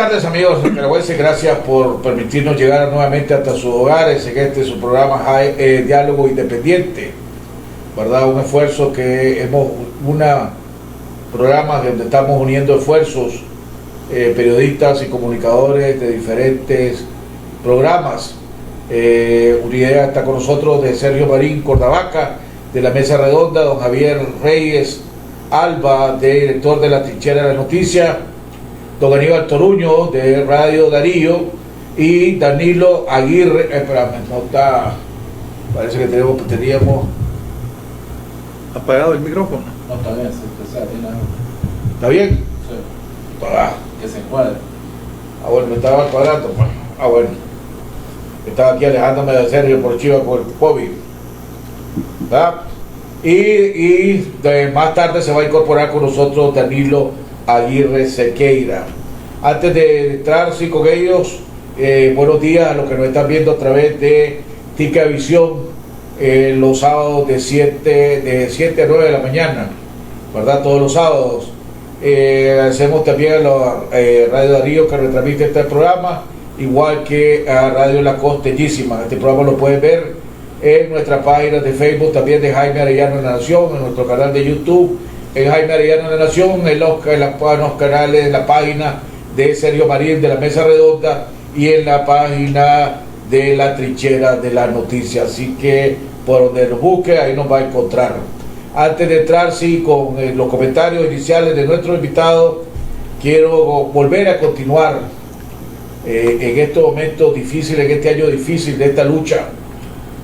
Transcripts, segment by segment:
tardes, amigos nicaragüenses. Gracias por permitirnos llegar nuevamente hasta sus hogares en este su programa Diálogo Independiente, ¿verdad? Un esfuerzo que hemos, programa donde estamos uniendo esfuerzos, periodistas y comunicadores de diferentes programas. Una idea está con nosotros de Sergio Marín Cordavaca, de la Mesa Redonda, don Javier Reyes Alba, director de La Trinchera de la Noticia, don Aníbal Toruño de Radio Darío y Danilo Aguirre. No está, parece que teníamos apagado el micrófono. No, está bien, ¿Está bien? Sí. Ah, Que se encuadre. bueno, me estaba cuadrando. Bueno. Estaba aquí alejándome de Sergio por Chiva con el COVID. ¿Verdad? Y más tarde se va a incorporar con nosotros Danilo Aguirre Sequeira. Antes de entrar sí, con ellos, buenos días a los que nos están viendo a través de Tica Visión los sábados de 7 a 9 de la mañana, ¿verdad? Todos los sábados. Agradecemos también a la Radio Darío que retransmite este programa, igual que a Radio La Costellísima. Este programa lo pueden ver en nuestra página de Facebook, también de Jaime Arellano en la Nación, en nuestro canal de YouTube, en Jaime Arellano en la Nación, en los canales, en la página de Sergio Marín de la Mesa Redonda y en la página de La Trinchera de la Noticia. Así que por donde nos busque, ahí nos va a encontrar. Antes de entrar sí con los comentarios iniciales de nuestro invitado, quiero volver a continuar en estos momentos difíciles, en este año difícil de esta lucha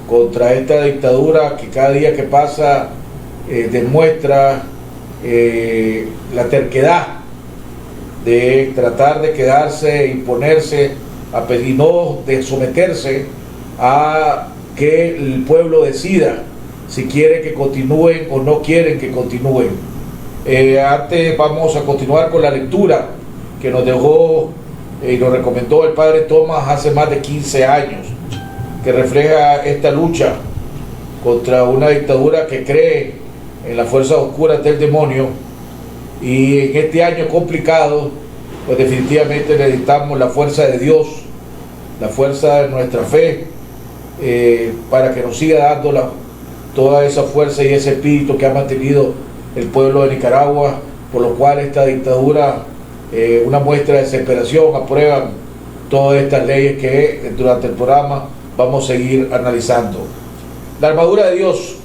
contra esta dictadura que cada día que pasa demuestra la terquedad de tratar de quedarse, imponerse y no de someterse a que el pueblo decida si quiere que continúen o no quieren que continúen. Antes vamos a continuar con la lectura que nos dejó y nos recomendó el padre Tomás hace más de 15 años, que refleja esta lucha contra una dictadura que cree en las fuerzas oscuras del demonio. Y en este año complicado, pues definitivamente necesitamos la fuerza de Dios, la fuerza de nuestra fe, para que nos siga dando toda esa fuerza y ese espíritu que ha mantenido el pueblo de Nicaragua, por lo cual esta dictadura, una muestra de desesperación, aprueban todas estas leyes que durante el programa vamos a seguir analizando. La armadura de Dios.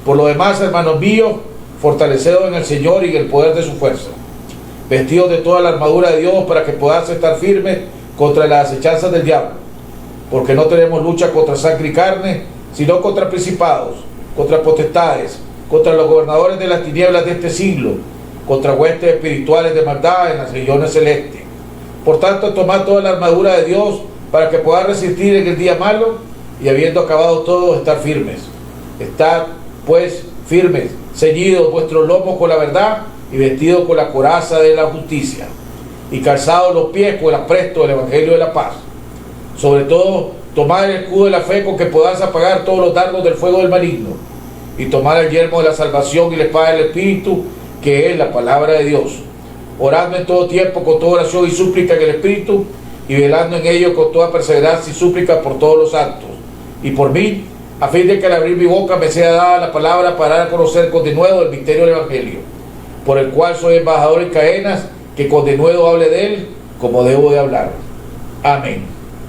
Por lo demás, hermanos míos, fortalecedos en el Señor y en el poder de su fuerza, vestidos de toda la armadura de Dios para que podáis estar firmes contra las acechanzas del diablo, porque no tenemos lucha contra sangre y carne, sino contra principados, contra potestades, contra los gobernadores de las tinieblas de este siglo, contra huestes espirituales de maldad en las regiones celestes. Por tanto, tomad toda la armadura de Dios para que podáis resistir en el día malo y habiendo acabado todo, estar firmes. Estad pues firmes, ceñidos vuestros lomos con la verdad y vestidos con la coraza de la justicia y calzados los pies con el apresto del evangelio de la paz. Sobre todo, tomad el escudo de la fe con que podáis apagar todos los dardos del fuego del maligno, y tomad el yelmo de la salvación y la espada del Espíritu, que es la palabra de Dios. Orando en todo tiempo con toda oración y súplica en el Espíritu, y velando en ello con toda perseverancia y súplica por todos los santos, y por mí, a fin de que al abrir mi boca me sea dada la palabra para dar a conocer con denuedo el misterio del Evangelio, por el cual soy embajador en cadenas, que con denuedo hable de él como debo de hablar. Amén.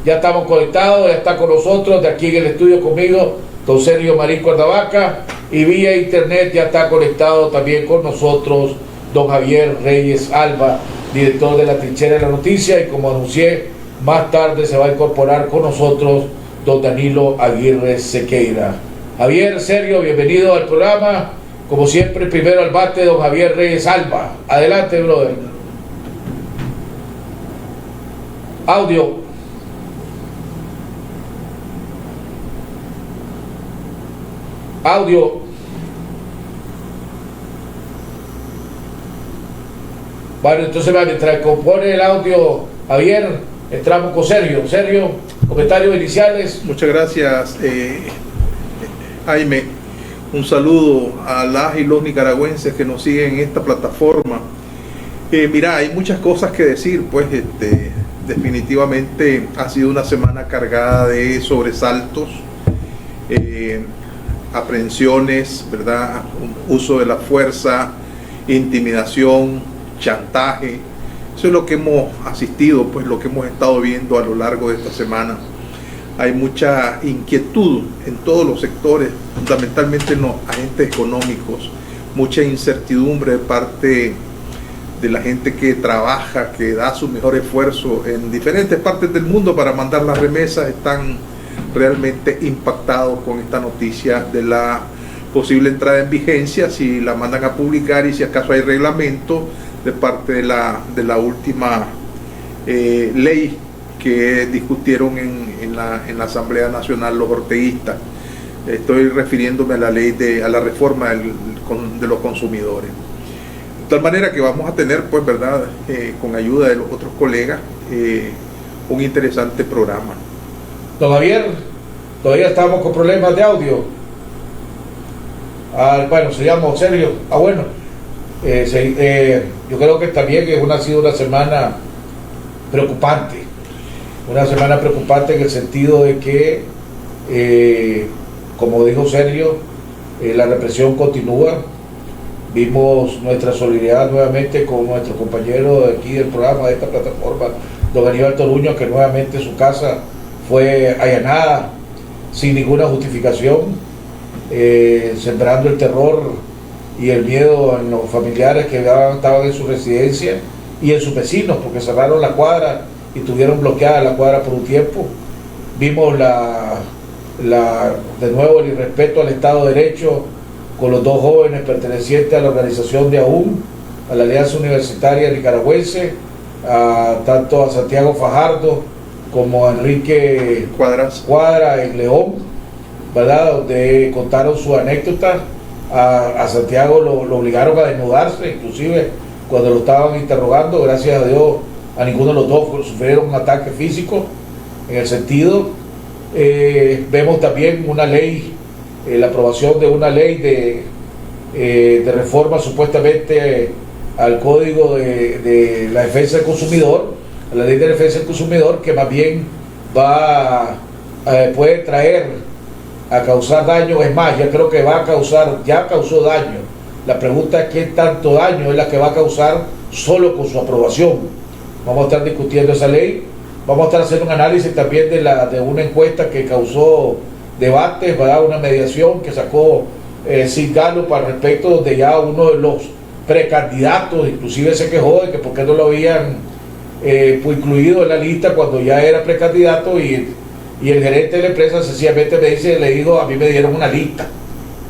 Ya estamos conectados, ya está con nosotros de aquí en el estudio conmigo don Sergio Marín Cordavaca, y vía internet ya está conectado también con nosotros don Javier Reyes Alba, director de La Trinchera de la Noticia, y como anuncié, más tarde se va a incorporar con nosotros don Danilo Aguirre Sequeira. Javier, Sergio, bienvenido al programa. Como siempre, primero al bate don Javier Reyes Alba. Adelante, brother. Audio. Bueno, entonces mientras compone el audio Javier, entramos con Sergio. Sergio, comentarios iniciales. Muchas gracias, Jaime. Un saludo a las y los nicaragüenses que nos siguen en esta plataforma Mira, hay muchas cosas que decir, pues definitivamente ha sido una semana cargada de sobresaltos, aprehensiones, ¿verdad? Uso de la fuerza, intimidación, chantaje. Eso es lo que hemos asistido, pues lo que hemos estado viendo a lo largo de esta semana. Hay mucha inquietud en todos los sectores, fundamentalmente en los agentes económicos, mucha incertidumbre de parte de la gente que trabaja, que da su mejor esfuerzo en diferentes partes del mundo para mandar las remesas. Están realmente impactados con esta noticia de la posible entrada en vigencia, si la mandan a publicar y si acaso hay reglamento de parte de la última ley que discutieron en la Asamblea Nacional los orteguistas. Estoy refiriéndome a la ley a la reforma de los consumidores. De tal manera que vamos a tener, pues, verdad, con ayuda de los otros colegas, un interesante programa. Don Javier, todavía estamos con problemas de audio. Bueno, se llama Sergio. Bueno, yo creo que también ha sido una semana preocupante. Una semana preocupante en el sentido de que, como dijo Sergio, la represión continúa. Vimos nuestra solidaridad nuevamente con nuestro compañero de aquí del programa, de esta plataforma, don Aníbal Toruño, que nuevamente su casa fue allanada sin ninguna justificación, sembrando el terror y el miedo en los familiares que estaban en su residencia y en sus vecinos, porque cerraron la cuadra y tuvieron bloqueada la cuadra por un tiempo. Vimos de nuevo el irrespeto al Estado de Derecho con los dos jóvenes pertenecientes a la organización de AUN, a la Alianza Universitaria Nicaragüense, tanto a Santiago Fajardo como a Enrique Cuadra en León, ¿verdad? Donde contaron su anécdota. A Santiago lo obligaron a desnudarse, inclusive cuando lo estaban interrogando. Gracias a Dios a ninguno de los dos sufrieron un ataque físico en el sentido. Vemos también una ley, la aprobación de una ley de reforma supuestamente al Código de la Defensa del Consumidor, a la Ley de Defensa del Consumidor, que más bien puede traer a causar daño. Es más, ya creo que ya causó daño. La pregunta es qué tanto daño es la que va a causar solo con su aprobación. Vamos a estar discutiendo esa ley. Vamos a estar haciendo un análisis también de una encuesta que causó debates, ¿verdad? Una mediación que sacó Sid Gallup al respecto, donde ya uno de los precandidatos inclusive se quejó de que por qué no lo habían pues incluido en la lista cuando ya era precandidato, y el gerente de la empresa sencillamente le dijo, a mí me dieron una lista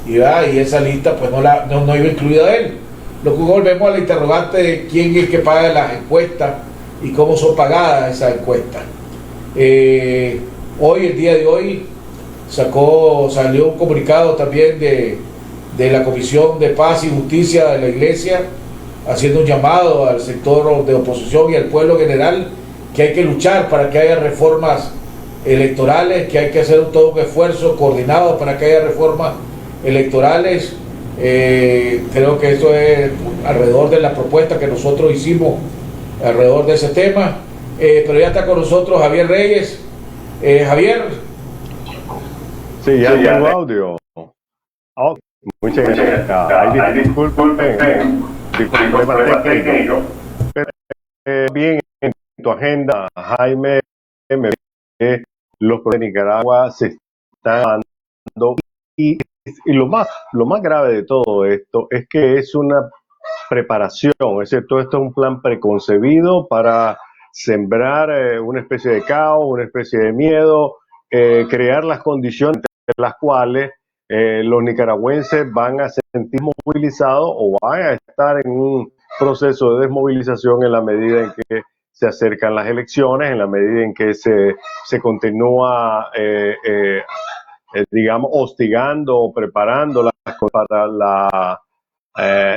y esa lista pues no iba incluida a él. Luego volvemos a la interrogante de quién es el que paga las encuestas y cómo son pagadas esas encuestas. El día de hoy salió un comunicado también de la Comisión de Paz y Justicia de la Iglesia, haciendo un llamado al sector de oposición y al pueblo en general, que hay que luchar para que haya reformas electorales, que hay que hacer todo un esfuerzo coordinado para que haya reformas electorales. Creo que esto es alrededor de la propuesta que nosotros hicimos alrededor de ese tema. Pero ya está con nosotros Javier Reyes. Javier. Sí, ya tengo audio. Oh, muchas gracias. Ahí disculpen técnico. Bien, en tu agenda, Jaime, me que los problemas de Nicaragua se están dando, y lo más grave de todo esto es que es una preparación, es decir, todo esto es un plan preconcebido para sembrar una especie de caos, una especie de miedo, crear las condiciones en las cuales los nicaragüenses van a sentir movilizados o van a estar en un proceso de desmovilización en la medida en que se acercan las elecciones, en la medida en que se continúa, digamos, hostigando o preparando para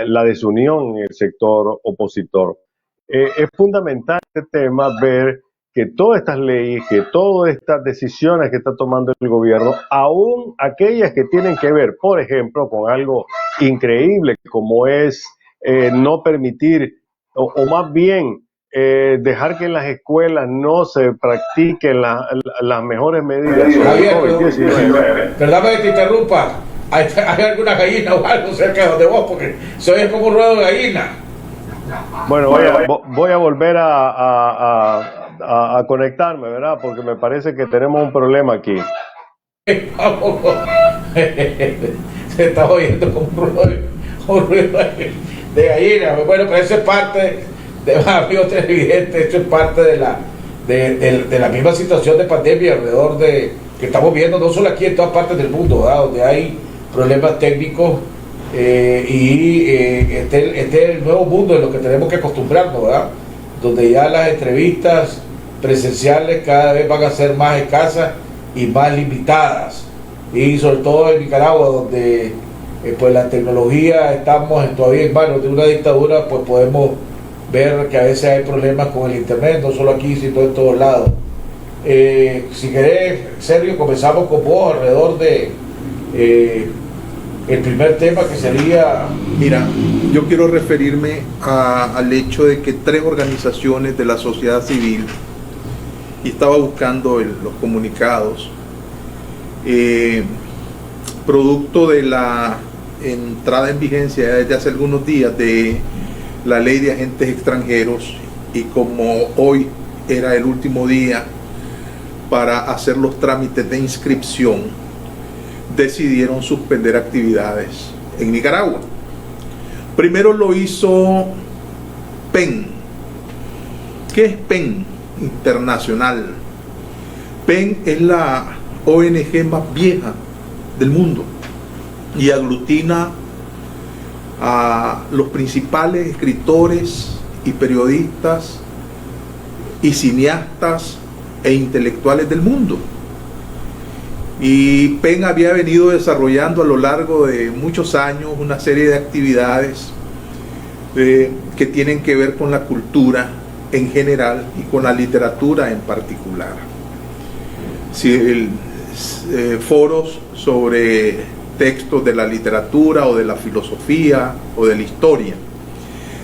la desunión en el sector opositor. Es fundamental este tema, ver que todas estas leyes, que todas estas decisiones que está tomando el gobierno, aún aquellas que tienen que ver, por ejemplo, con algo increíble como es no permitir o más bien dejar que en las escuelas no se practiquen las mejores medidas sobre Javier, COVID-19. perdóname que te interrumpa. ¿Hay alguna gallina o algo cerca de donde vos? Porque se oye como un ruedo de gallina. Bueno, voy a volver a conectarme, ¿verdad? Porque me parece que tenemos un problema aquí. Se está oyendo como un ruido de gallina. Bueno, pero eso es parte de amigos televidentes, eso es parte de la misma situación de pandemia alrededor de que estamos viendo, no solo aquí en todas partes del mundo, ¿verdad? Donde hay problemas técnicos este es el nuevo mundo en lo que tenemos que acostumbrarnos, ¿verdad? Donde ya las entrevistas presenciales cada vez van a ser más escasas y más limitadas, y sobre todo en Nicaragua, donde pues la tecnología estamos todavía en manos de una dictadura, pues podemos ver que a veces hay problemas con el internet, no solo aquí sino en todos lados. Si querés, Sergio, comenzamos con vos alrededor de el primer tema, que sería... Mira, yo quiero referirme al hecho de que 3 organizaciones de la sociedad civil, y estaba buscando los comunicados, producto de la entrada en vigencia desde hace algunos días de la ley de agentes extranjeros, y como hoy era el último día para hacer los trámites de inscripción, decidieron suspender actividades en Nicaragua. Primero lo hizo PEN. ¿Qué es PEN Internacional? PEN es la ONG más vieja del mundo y aglutina a los principales escritores y periodistas y cineastas e intelectuales del mundo. Y PEN había venido desarrollando a lo largo de muchos años una serie de actividades que tienen que ver con la cultura en general y con la literatura en particular. Foros sobre textos de la literatura o de la filosofía o de la historia.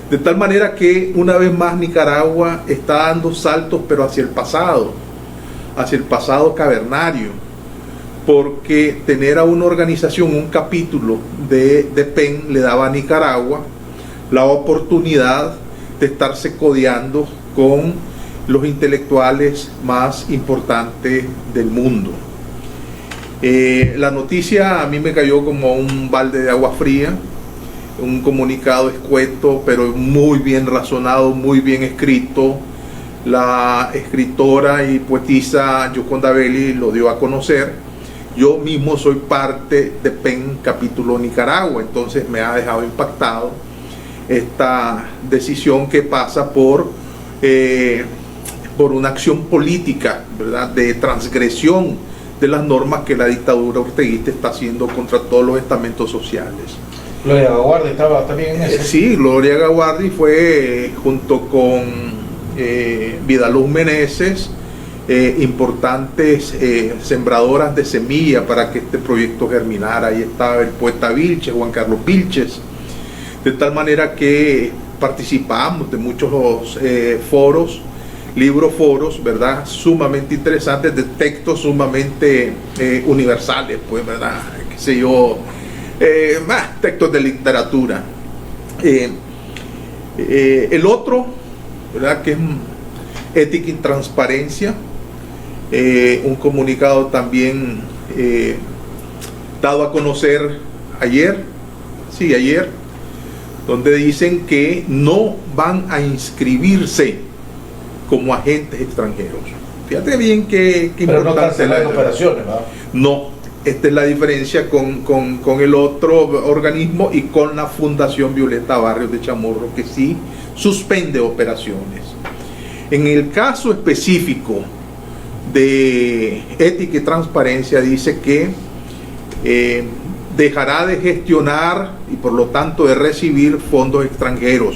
De tal manera que una vez más Nicaragua está dando saltos, pero hacia el pasado cavernario, porque tener a una organización, un capítulo de PEN le daba a Nicaragua la oportunidad de estarse codeando con los intelectuales más importantes del mundo. La noticia a mí me cayó como un balde de agua fría, un comunicado escueto pero muy bien razonado, muy bien escrito. La escritora y poetisa Yoconda Belli lo dio a conocer. Yo mismo soy parte de PEN capítulo Nicaragua, entonces me ha dejado impactado esta decisión que pasa por una acción política, ¿verdad?, de transgresión de las normas que la dictadura orteguista está haciendo contra todos los estamentos sociales. Gloria Gaguardi estaba también en ese. Sí, Gloria Gaguardi fue junto con Vidaluz Meneses, importantes sembradoras de semilla para que este proyecto germinara. Ahí estaba el poeta Vilches, Juan Carlos Vilches, de tal manera que participamos de muchos foros, libroforos, ¿verdad?, sumamente interesantes, de textos sumamente universales, pues, ¿verdad?, qué sé yo, textos de literatura. El otro, ¿verdad?, que es ética y transparencia, un comunicado también dado a conocer ayer, donde dicen que no van a inscribirse como agentes extranjeros. Fíjate bien que pero no cancelar operaciones, ¿verdad? No, esta es la diferencia con el otro organismo y con la Fundación Violeta Barrios de Chamorro, que sí suspende operaciones. En el caso específico de ética y transparencia, dice que dejará de gestionar y por lo tanto de recibir fondos extranjeros,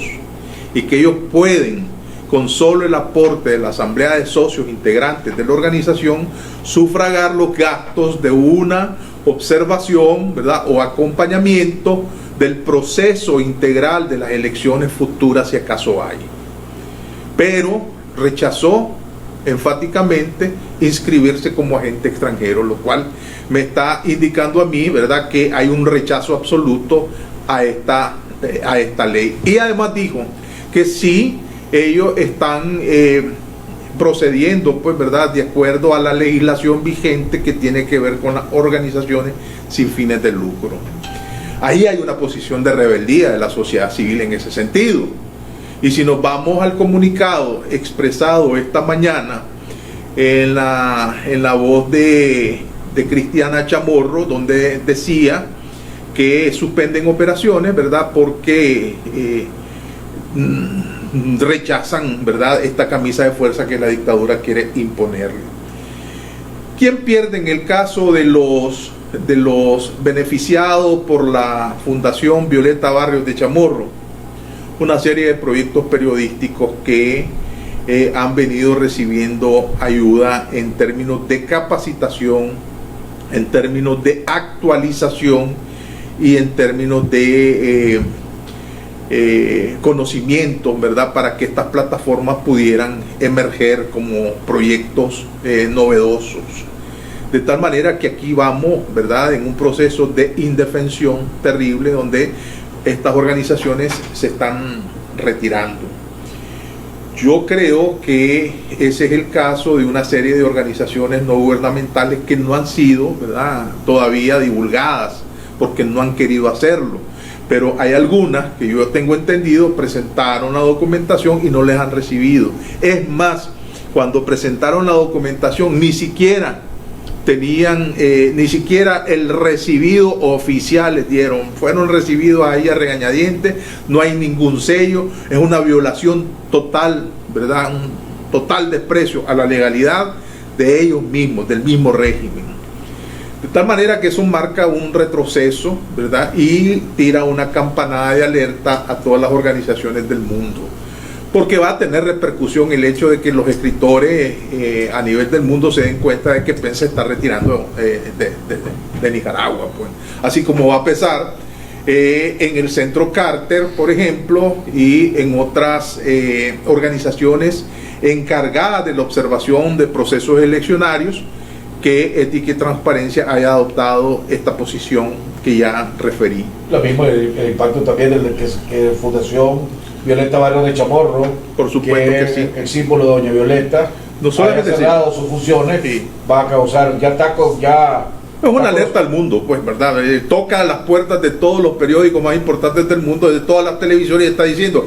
y que ellos pueden, con solo el aporte de la asamblea de socios integrantes de la organización, sufragar los gastos de una observación, ¿verdad?, o acompañamiento del proceso integral de las elecciones futuras si acaso hay. Pero rechazó enfáticamente inscribirse como agente extranjero, lo cual me está indicando a mí, ¿verdad?, que hay un rechazo absoluto a esta ley. Y además dijo que sí, ellos están procediendo, pues, ¿verdad?, de acuerdo a la legislación vigente que tiene que ver con las organizaciones sin fines de lucro. Ahí hay una posición de rebeldía de la sociedad civil en ese sentido. Y si nos vamos al comunicado expresado esta mañana en la voz de Cristiana Chamorro, donde decía que suspenden operaciones, ¿verdad?, porque rechazan, ¿verdad?, esta camisa de fuerza que la dictadura quiere imponerle. ¿Quién pierde en el caso de los beneficiados por la Fundación Violeta Barrios de Chamorro? Una serie de proyectos periodísticos que han venido recibiendo ayuda en términos de capacitación, en términos de actualización y en términos de conocimiento, ¿verdad?, para que estas plataformas pudieran emerger como proyectos novedosos. De tal manera que aquí vamos, ¿verdad?, en un proceso de indefensión terrible donde estas organizaciones se están retirando. Yo creo que ese es el caso de una serie de organizaciones no gubernamentales que no han sido, ¿verdad?, todavía divulgadas porque no han querido hacerlo. Pero hay algunas que yo tengo entendido presentaron la documentación y no les han recibido. Es más, cuando presentaron la documentación ni siquiera tenían, ni siquiera el recibido oficial les dieron, fueron recibidos ahí a regañadientes, no hay ningún sello, es una violación total, ¿verdad?, un total desprecio a la legalidad de ellos mismos, del mismo régimen. De tal manera que eso marca un retroceso, ¿verdad?, y tira una campanada de alerta a todas las organizaciones del mundo. Porque va a tener repercusión el hecho de que los escritores a nivel del mundo se den cuenta de que Pence se está retirando de Nicaragua, pues. Así como va a pesar en el Centro Carter, por ejemplo, y en otras organizaciones encargadas de la observación de procesos eleccionarios, que Ética y Transparencia haya adoptado esta posición que ya referí. Lo mismo el impacto también de que Fundación Violeta Barrios de Chamorro, por supuesto que sí, el símbolo de Doña Violeta, no solamente haya cerrado sus funciones, sí, va a causar, es una alerta al mundo, pues, ¿verdad? Toca las puertas de todos los periódicos más importantes del mundo, de todas las televisiones, y está diciendo,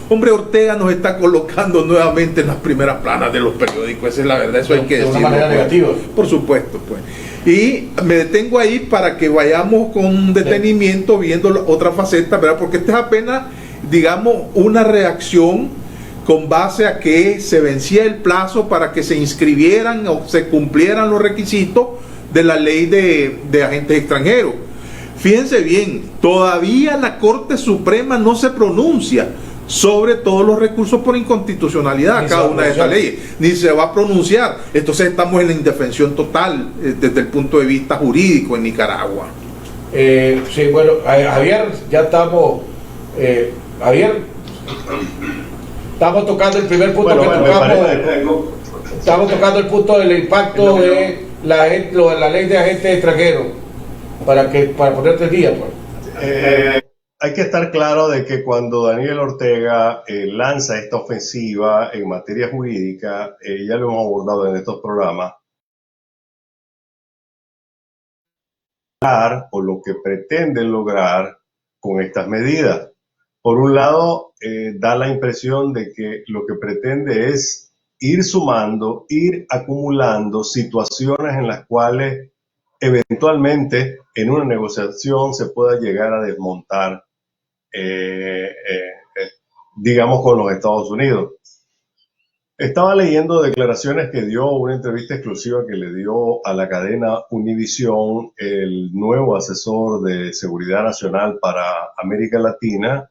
hombre, Ortega nos está colocando nuevamente en las primeras planas de los periódicos. Esa es la verdad, eso hay que decirlo. De una manera pues, negativa. Por supuesto, pues. Y me detengo ahí para que vayamos con detenimiento viendo la otra faceta, ¿verdad? Porque esta es apenas, digamos, una reacción con base a que se vencía el plazo para que se inscribieran o se cumplieran los requisitos de la ley de agentes extranjeros. Fíjense bien, todavía la Corte Suprema no se pronuncia sobre todos los recursos por inconstitucionalidad a cada una de estas leyes, ni se va a pronunciar. Entonces estamos en la indefensión total desde el punto de vista jurídico en Nicaragua. Sí, bueno, Javier, ya estamos, Javier, estamos tocando el primer punto que tocamos. Estamos tocando el punto del impacto de la ley de agentes extranjeros, para ponerte el día, pues. Hay que estar claro de que cuando Daniel Ortega lanza esta ofensiva en materia jurídica, ya lo hemos abordado en estos programas, o lo que pretenden lograr con estas medidas. Por un lado, da la impresión de que lo que pretende es ir sumando, ir acumulando situaciones en las cuales eventualmente en una negociación se pueda llegar a desmontar, digamos, con los Estados Unidos. Estaba leyendo declaraciones que dio, una entrevista exclusiva que le dio a la cadena Univisión el nuevo asesor de seguridad nacional para América Latina,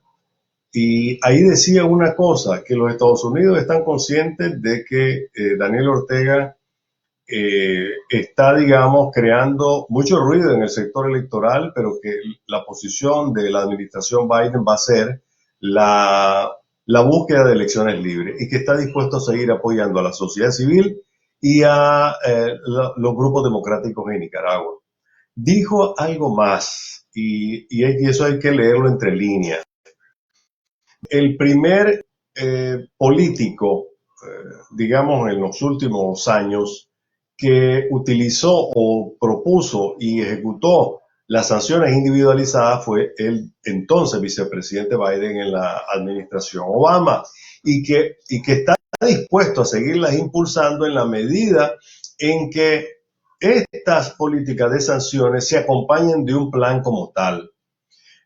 y ahí decía una cosa, que los Estados Unidos están conscientes de que Daniel Ortega está, digamos, creando mucho ruido en el sector electoral, pero que la posición de la administración Biden va a ser la búsqueda de elecciones libres y que está dispuesto a seguir apoyando a la sociedad civil y a los grupos democráticos en Nicaragua. Dijo algo más, y eso hay que leerlo entre líneas. El primer político, digamos, en los últimos años, que utilizó o propuso y ejecutó las sanciones individualizadas fue el entonces vicepresidente Biden en la administración Obama, y que está dispuesto a seguirlas impulsando en la medida en que estas políticas de sanciones se acompañen de un plan como tal.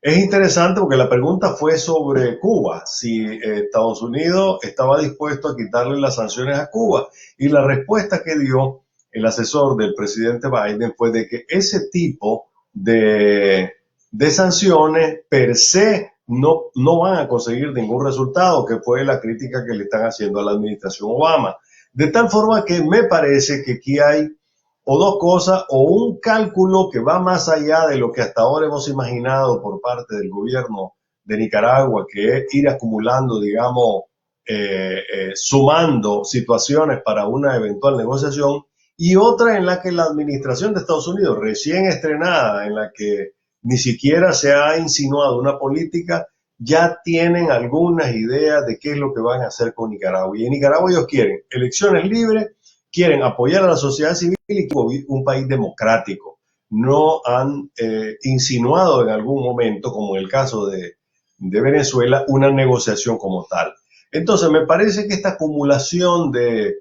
Es interesante porque la pregunta fue sobre Cuba, si Estados Unidos estaba dispuesto a quitarle las sanciones a Cuba, y la respuesta que dio el asesor del presidente Biden fue de que ese tipo de sanciones per se no van a conseguir ningún resultado, que fue la crítica que le están haciendo a la administración Obama. De tal forma que me parece que aquí hay o dos cosas, o un cálculo que va más allá de lo que hasta ahora hemos imaginado por parte del gobierno de Nicaragua, que es ir acumulando, digamos, sumando situaciones para una eventual negociación, y otra en la que la administración de Estados Unidos, recién estrenada, en la que ni siquiera se ha insinuado una política, ya tienen algunas ideas de qué es lo que van a hacer con Nicaragua. Y en Nicaragua ellos quieren elecciones libres, quieren apoyar a la sociedad civil y un país democrático. No han insinuado en algún momento, como en el caso de Venezuela, una negociación como tal. Entonces me parece que esta acumulación de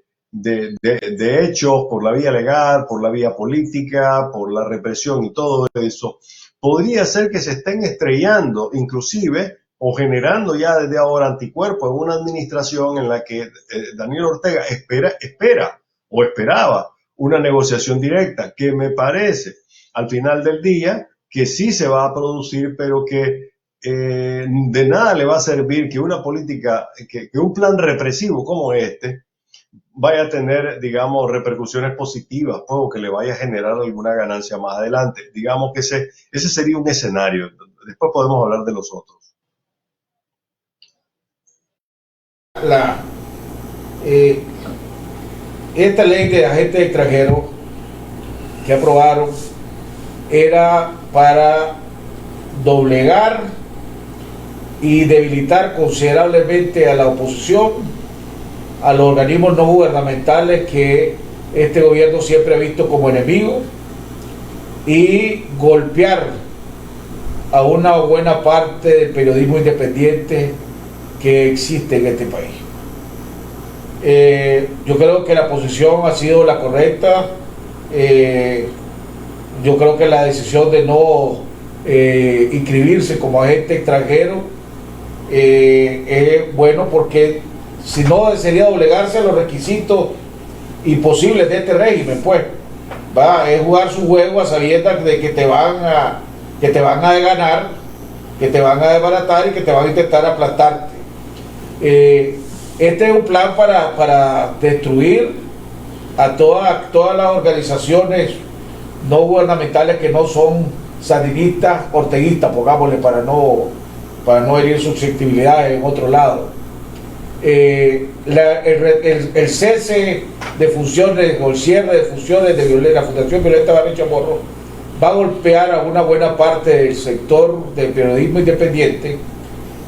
hechos por la vía legal, por la vía política, por la represión y todo eso, podría ser que se estén estrellando inclusive o generando ya desde ahora anticuerpos en una administración en la que Daniel Ortega esperaba una negociación directa, que me parece al final del día que sí se va a producir, pero que de nada le va a servir que una política, que un plan represivo como este vaya a tener, digamos, repercusiones positivas, pues, o que le vaya a generar alguna ganancia más adelante. Digamos que ese sería un escenario. Después podemos hablar de los otros. Esta ley de agentes extranjeros que aprobaron era para doblegar y debilitar considerablemente a la oposición, a los organismos no gubernamentales que este gobierno siempre ha visto como enemigos, y golpear a una buena parte del periodismo independiente que existe en este país. Yo creo que la posición ha sido la correcta. Yo creo que la decisión de no inscribirse como agente extranjero es bueno, porque si no sería doblegarse a los requisitos imposibles de este régimen, pues es jugar su juego a sabiendas de que te van a ganar, que te van a desbaratar y que te van a intentar aplastarte. Este es un plan para destruir a todas las organizaciones no gubernamentales que no son sandinistas, orteguistas, pongámosle, para no herir susceptibilidades en otro lado. El cese de funciones o el cierre de funciones de la Fundación Violeta Barrio Chamorro va a golpear a una buena parte del sector del periodismo independiente,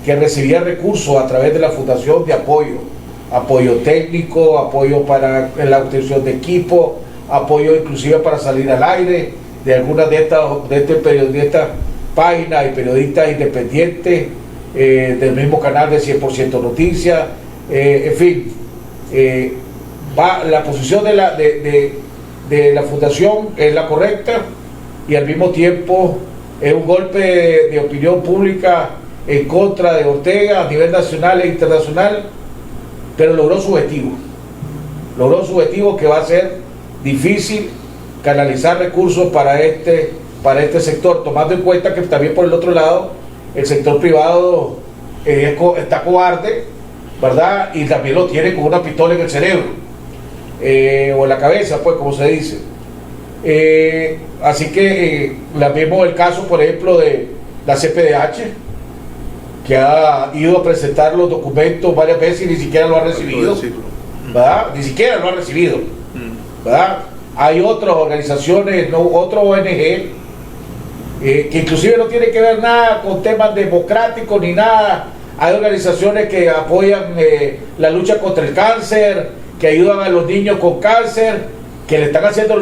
que recibía recursos a través de la Fundación de apoyo técnico, apoyo para la obtención de equipo, apoyo inclusive para salir al aire de algunas de estas páginas y periodistas independientes, del mismo canal de 100% Noticias, en fin. La posición de la Fundación es la correcta, y al mismo tiempo es un golpe de opinión pública en contra de Ortega a nivel nacional e internacional, pero logró su objetivo, que va a ser difícil canalizar recursos para este sector, tomando en cuenta que también por el otro lado el sector privado está cobarde, ¿verdad? Y también lo tiene con una pistola en el cerebro. o en la cabeza, pues, como se dice. Así que la vemos el caso, por ejemplo, de la CPDH, que ha ido a presentar los documentos varias veces y ni siquiera lo ha recibido, ¿verdad? Ni siquiera lo ha recibido, ¿verdad? Hay otras organizaciones, otro ONG, que inclusive no tiene que ver nada con temas democráticos ni nada. Hay organizaciones que apoyan la lucha contra el cáncer, que ayudan a los niños con cáncer, que le están haciendo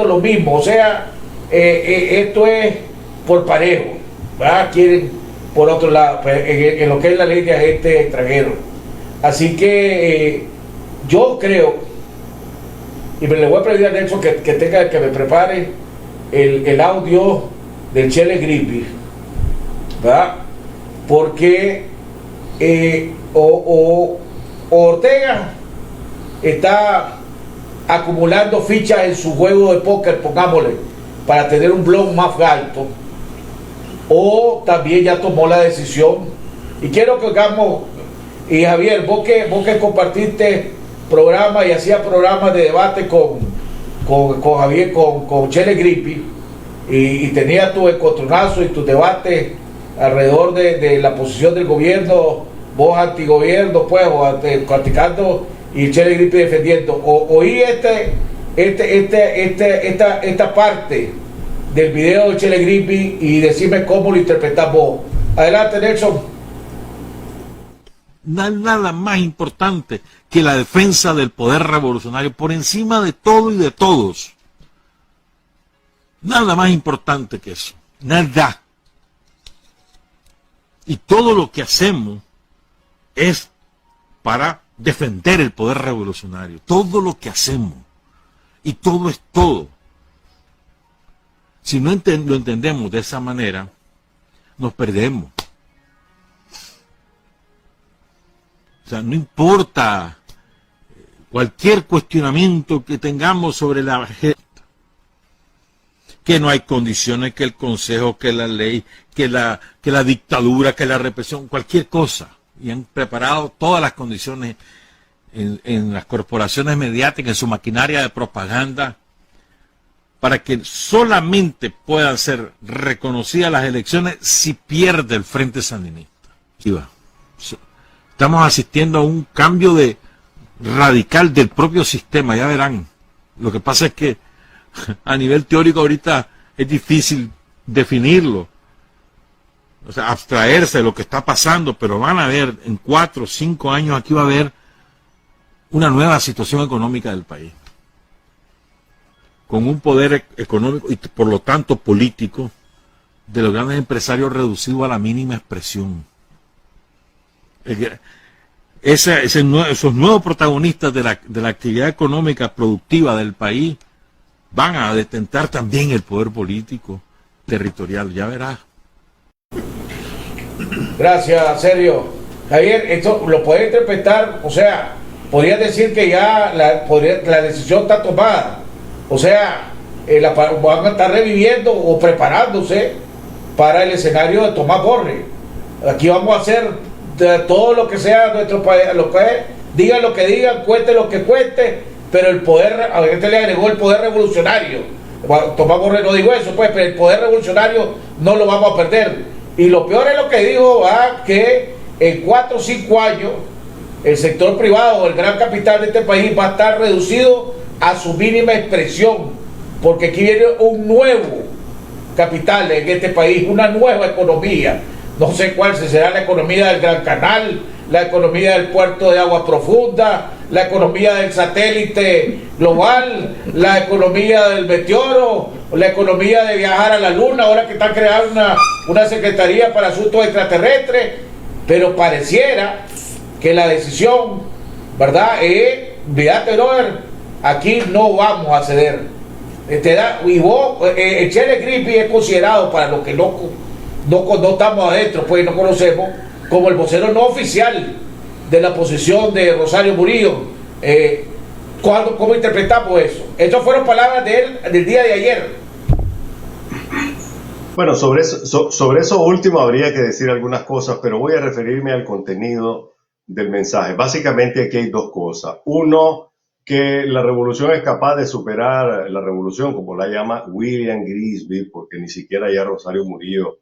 lo mismo, o sea, esto es por parejo, ¿verdad? Quieren por otro lado, en lo que es la ley de agentes extranjeros. Así que yo creo, y le voy a pedir a Nelson que me prepare el audio del Chele Gripi, ¿verdad? Porque Ortega está acumulando fichas en su juego de póker, pongámosle, para tener un blog más alto, o también ya tomó la decisión. Y quiero que hagamos, y Javier, vos que compartiste programas y hacías programas de debate con Javier, con Chele Gripi, y tenías tu encontronazo y tu debate alrededor de la posición del gobierno, vos antigobierno, pues, o criticando y Chele Gripi defendiendo. Oí esta parte del video de Chele Gripi y decime cómo lo interpretas vos. Adelante, Nelson. Nada más importante que la defensa del poder revolucionario por encima de todo y de todos. Nada más importante que eso. Nada. Y todo lo que hacemos es para defender el poder revolucionario. Todo lo que hacemos. Y todo es todo. Si no lo entendemos de esa manera, nos perdemos. O sea, no importa cualquier cuestionamiento que tengamos sobre la agenda, que no hay condiciones, que el Consejo, que la ley, que la dictadura, que la represión, cualquier cosa. Y han preparado todas las condiciones en las corporaciones mediáticas, en su maquinaria de propaganda, para que solamente puedan ser reconocidas las elecciones si pierde el Frente Sandinista. Estamos asistiendo a un cambio radical del propio sistema, ya verán. Lo que pasa es que a nivel teórico ahorita es difícil definirlo, o sea, abstraerse de lo que está pasando, pero van a ver, en 4 o 5 años aquí va a haber una nueva situación económica del país, con un poder económico y por lo tanto político de los grandes empresarios reducido a la mínima expresión. Esos nuevos protagonistas de la actividad económica productiva del país van a detentar también el poder político territorial, ya verás. Gracias, Sergio. Javier, esto lo puede interpretar, o sea, podrías decir que ya la decisión está tomada, o sea, van a estar reviviendo o preparándose para el escenario de Tomás Borges. Aquí vamos a hacer todo lo que sea nuestro país, digan lo que digan, cuente lo que cuente, pero el poder, a este le agregó el poder revolucionario. Tomás Borges no dijo eso, pues, pero el poder revolucionario no lo vamos a perder. Y lo peor es lo que dijo, que en 4 o 5 años el sector privado, el gran capital de este país, va a estar reducido a su mínima expresión, porque aquí viene un nuevo capital en este país, una nueva economía. No sé cuál será la economía del Gran Canal, la economía del puerto de agua profunda, la economía del satélite global, la economía del meteoro, la economía de viajar a la luna, ahora que están creando una secretaría para asuntos extraterrestres, pero pareciera que la decisión, ¿verdad? Fíjate, brother, aquí no vamos a ceder. Y vos, el Chele Gripi es considerado, para los que no estamos adentro, pues no conocemos, como el vocero no oficial de la posición de Rosario Murillo. ¿Cómo interpretamos eso? Estas fueron palabras de él del día de ayer. Bueno, sobre eso último habría que decir algunas cosas, pero voy a referirme al contenido del mensaje. Básicamente aquí hay 2 cosas. Uno, que la revolución es capaz de superar la revolución, como la llama William Grisby, porque ni siquiera ya Rosario Murillo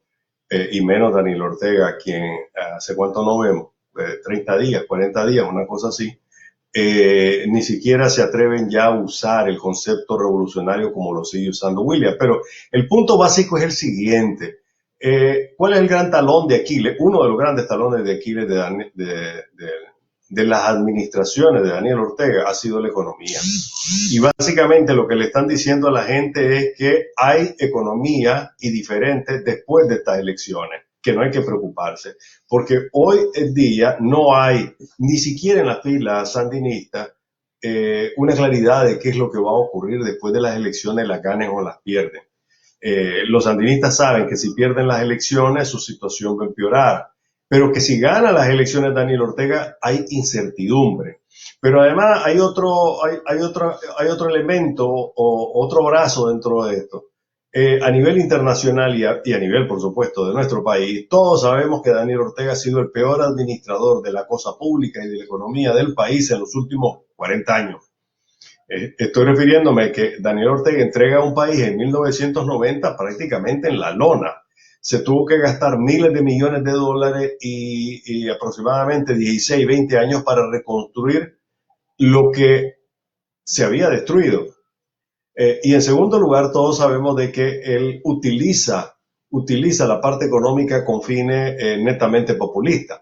y menos Daniel Ortega, quien hace cuánto no vemos, 30 días, 40 días, una cosa así, ni siquiera se atreven ya a usar el concepto revolucionario como lo sigue usando William. Pero el punto básico es el siguiente. ¿Cuál es el gran talón de Aquiles? Uno de los grandes talones de Aquiles de las administraciones de Daniel Ortega ha sido la economía. Y básicamente lo que le están diciendo a la gente es que hay economía y diferente después de estas elecciones, que no hay que preocuparse, porque hoy en día no hay, ni siquiera en las filas sandinistas, una claridad de qué es lo que va a ocurrir después de las elecciones, las ganen o las pierden. Los sandinistas saben que si pierden las elecciones su situación va a empeorar, pero que si gana las elecciones Daniel Ortega hay incertidumbre. Pero además hay otro elemento o otro brazo dentro de esto. A nivel internacional y a nivel, por supuesto, de nuestro país, todos sabemos que Daniel Ortega ha sido el peor administrador de la cosa pública y de la economía del país en los últimos 40 años. Estoy refiriéndome a que Daniel Ortega entrega a un país en 1990 prácticamente en la lona. Se tuvo que gastar miles de millones de dólares y aproximadamente 16, 20 años para reconstruir lo que se había destruido. Y en segundo lugar, todos sabemos de que él utiliza la parte económica con fines netamente populistas.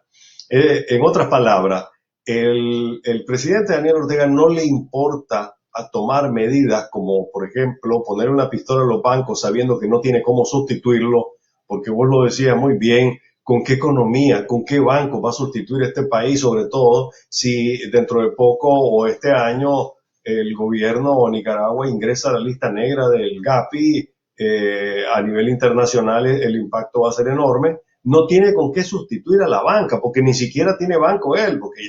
En otras palabras, el presidente Daniel Ortega no le importa a tomar medidas como, por ejemplo, poner una pistola en los bancos sabiendo que no tiene cómo sustituirlo, porque vos lo decías muy bien, ¿con qué economía, con qué banco va a sustituir este país? Sobre todo si dentro de poco o este año el gobierno o Nicaragua ingresa a la lista negra del Gapi, a nivel internacional el impacto va a ser enorme. No tiene con qué sustituir a la banca, porque ni siquiera tiene banco él, porque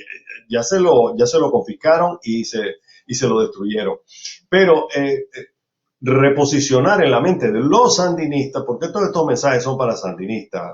ya se lo confiscaron y se lo destruyeron. Pero reposicionar en la mente de los sandinistas, porque todos estos mensajes son para sandinistas,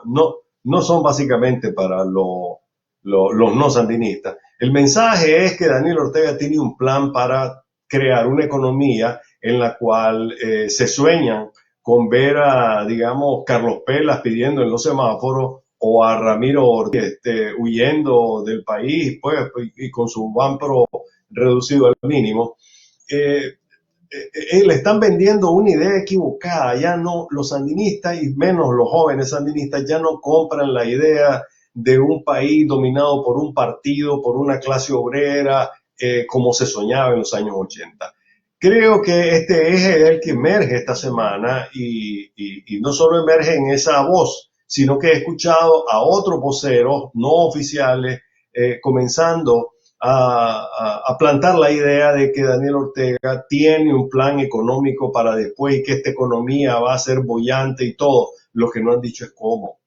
no son básicamente para los no sandinistas. El mensaje es que Daniel Ortega tiene un plan para crear una economía en la cual se sueñan con ver a, digamos, Carlos Pelas pidiendo en los semáforos o a Ramiro Ortiz huyendo del país, pues, y con su banpro reducido al mínimo. Le están vendiendo una idea equivocada. Ya no, los sandinistas y menos los jóvenes sandinistas ya no compran la idea de un país dominado por un partido, por una clase obrera, como se soñaba en los años 80. Creo que este eje es el que emerge esta semana y no solo emerge en esa voz, sino que he escuchado a otros voceros no oficiales comenzando a plantar la idea de que Daniel Ortega tiene un plan económico para después y que esta economía va a ser boyante y todo. Lo que no han dicho es cómo.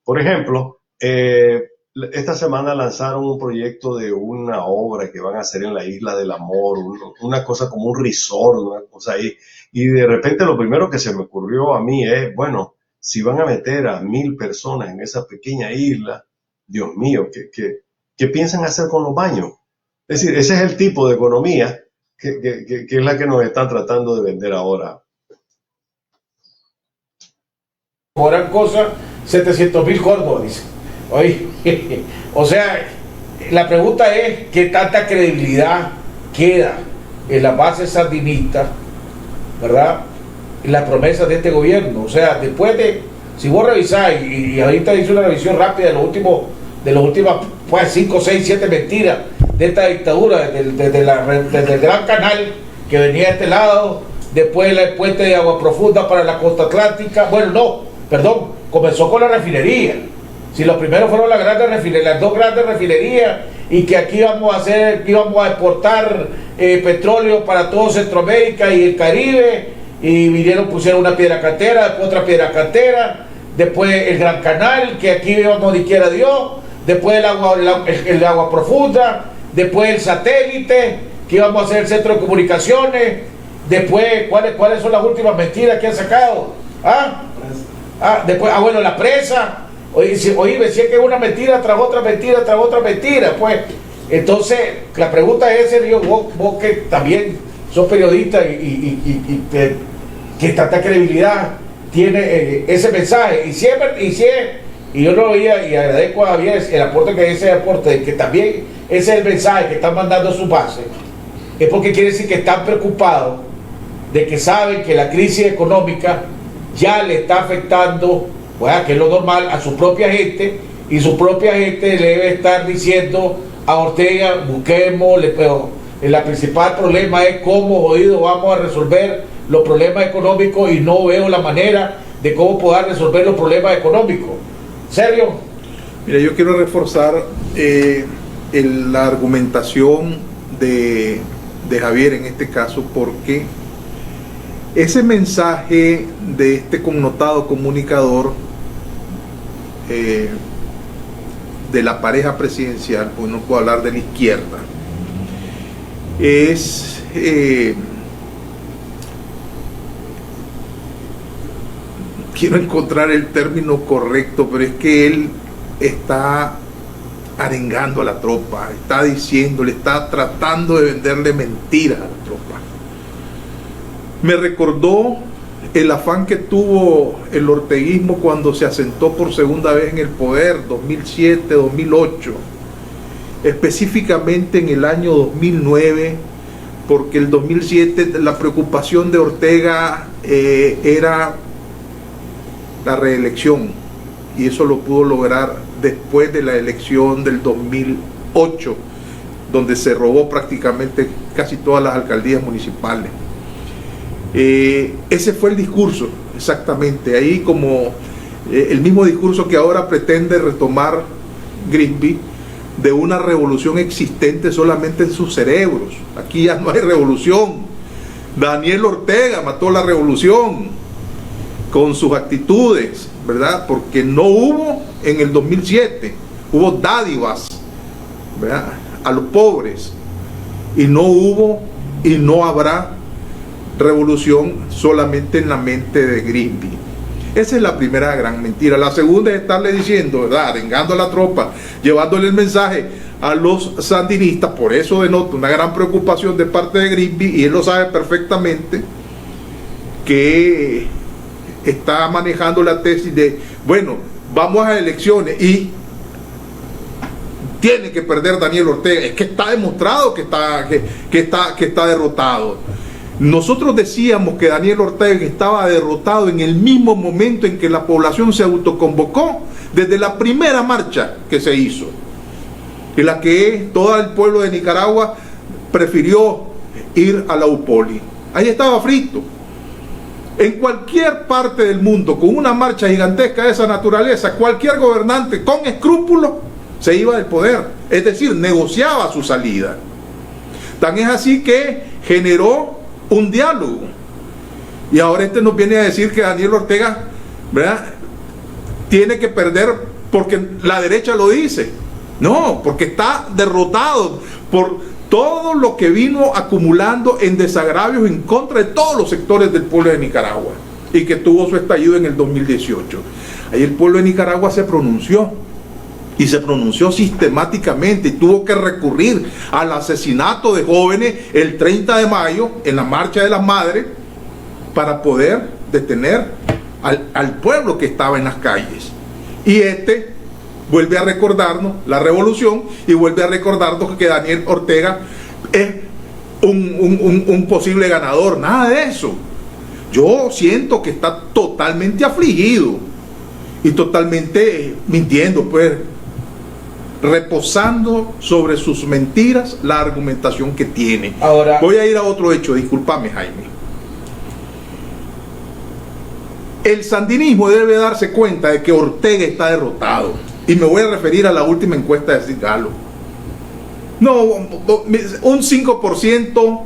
Por ejemplo, esta semana lanzaron un proyecto de una obra que van a hacer en la Isla del Amor, una cosa como un resort, una cosa ahí. Y de repente lo primero que se me ocurrió a mí es, bueno, si van a meter a 1,000 personas en esa pequeña isla, Dios mío, ¿qué piensan hacer con los baños? Es decir, ese es el tipo de economía que es la que nos están tratando de vender ahora. Por gran cosa, 700,000 córdobas, dice. Oye, o sea, la pregunta es, ¿qué tanta credibilidad queda en las bases sandinistas, verdad? En las promesas de este gobierno. O sea, después de, si vos revisás, y ahorita hice una revisión rápida de los últimos, pues 5, 6, 7 mentiras de esta dictadura, desde el Gran Canal que venía de este lado, después el puente de agua profunda para la costa atlántica. Bueno, no, perdón, comenzó con la refinería. Si los primeros fueron las dos grandes refinerías, y que aquí íbamos a exportar petróleo para todo Centroamérica y el Caribe, y pusieron una piedra cantera, después otra piedra cantera, después el Gran Canal, que aquí íbamos de quiera Dios, después el agua profunda, después el satélite, que íbamos a hacer el centro de comunicaciones, después, ¿cuáles son las últimas mentiras que han sacado? Después, bueno, la presa. Oye, decía que es una mentira tras otra mentira, pues. Entonces, la pregunta es, Sergio, vos que también sos periodista y que tanta credibilidad tiene ese mensaje, y yo lo oía y agradezco a Javier el aporte que ese aporte, de que también ese es el mensaje que están mandando a su base, es porque quiere decir que están preocupados de que saben que la crisis económica ya le está afectando, bueno, que es lo normal, a su propia gente, y su propia gente le debe estar diciendo a Ortega, busquemos, pero el principal problema es cómo jodido vamos a resolver los problemas económicos, y no veo la manera de cómo poder resolver los problemas económicos. Sergio. Mira, yo quiero reforzar la argumentación de Javier en este caso, porque ese mensaje de este connotado comunicador de la pareja presidencial, pues no puedo hablar de la izquierda, es quiero encontrar el término correcto, pero es que él está arengando a la tropa, está diciéndole, está tratando de venderle mentiras a la tropa. Me recordó el afán que tuvo el orteguismo cuando se asentó por segunda vez en el poder, 2007, 2008, específicamente en el año 2009, porque el 2007 la preocupación de Ortega era la reelección, y eso lo pudo lograr después de la elección del 2008, donde se robó prácticamente casi todas las alcaldías municipales. Ese fue el discurso, exactamente, ahí como el mismo discurso que ahora pretende retomar Grimby, de una revolución existente solamente en sus cerebros. Aquí ya no hay revolución. Daniel Ortega mató la revolución con sus actitudes, ¿verdad? Porque no hubo en el 2007, hubo dádivas, ¿verdad?, a los pobres, y no hubo y no habrá revolución solamente en la mente de Grimby. Esa es la primera gran mentira. La segunda es estarle diciendo, ¿verdad?, arengando a la tropa, llevándole el mensaje a los sandinistas. Por eso denota una gran preocupación de parte de Grimby, y él lo sabe perfectamente, que está manejando la tesis de, bueno, vamos a elecciones y tiene que perder Daniel Ortega. Es que está demostrado que está derrotado. Nosotros decíamos que Daniel Ortega estaba derrotado en el mismo momento en que la población se autoconvocó, desde la primera marcha que se hizo, en la que todo el pueblo de Nicaragua prefirió ir a la UPOLI. Ahí estaba frito. En cualquier parte del mundo, con una marcha gigantesca de esa naturaleza, cualquier gobernante con escrúpulos se iba del poder, es decir, negociaba su salida. Tan es así que generó un diálogo, y ahora nos viene a decir que Daniel Ortega, ¿verdad?, tiene que perder porque la derecha lo dice. No, porque está derrotado por todo lo que vino acumulando en desagravios en contra de todos los sectores del pueblo de Nicaragua, y que tuvo su estallido en el 2018. Ahí el pueblo de Nicaragua se pronunció, y se pronunció sistemáticamente, y tuvo que recurrir al asesinato de jóvenes el 30 de mayo en la Marcha de las Madres para poder detener al pueblo que estaba en las calles. Y vuelve a recordarnos la revolución, y vuelve a recordarnos que Daniel Ortega es un posible ganador. Nada de eso. Yo siento que está totalmente afligido y totalmente mintiendo, pues, reposando sobre sus mentiras la argumentación que tiene. Ahora voy a ir a otro hecho, discúlpame, Jaime. El sandinismo debe darse cuenta de que Ortega está derrotado, y me voy a referir a la última encuesta de Cigalo. No, un 5%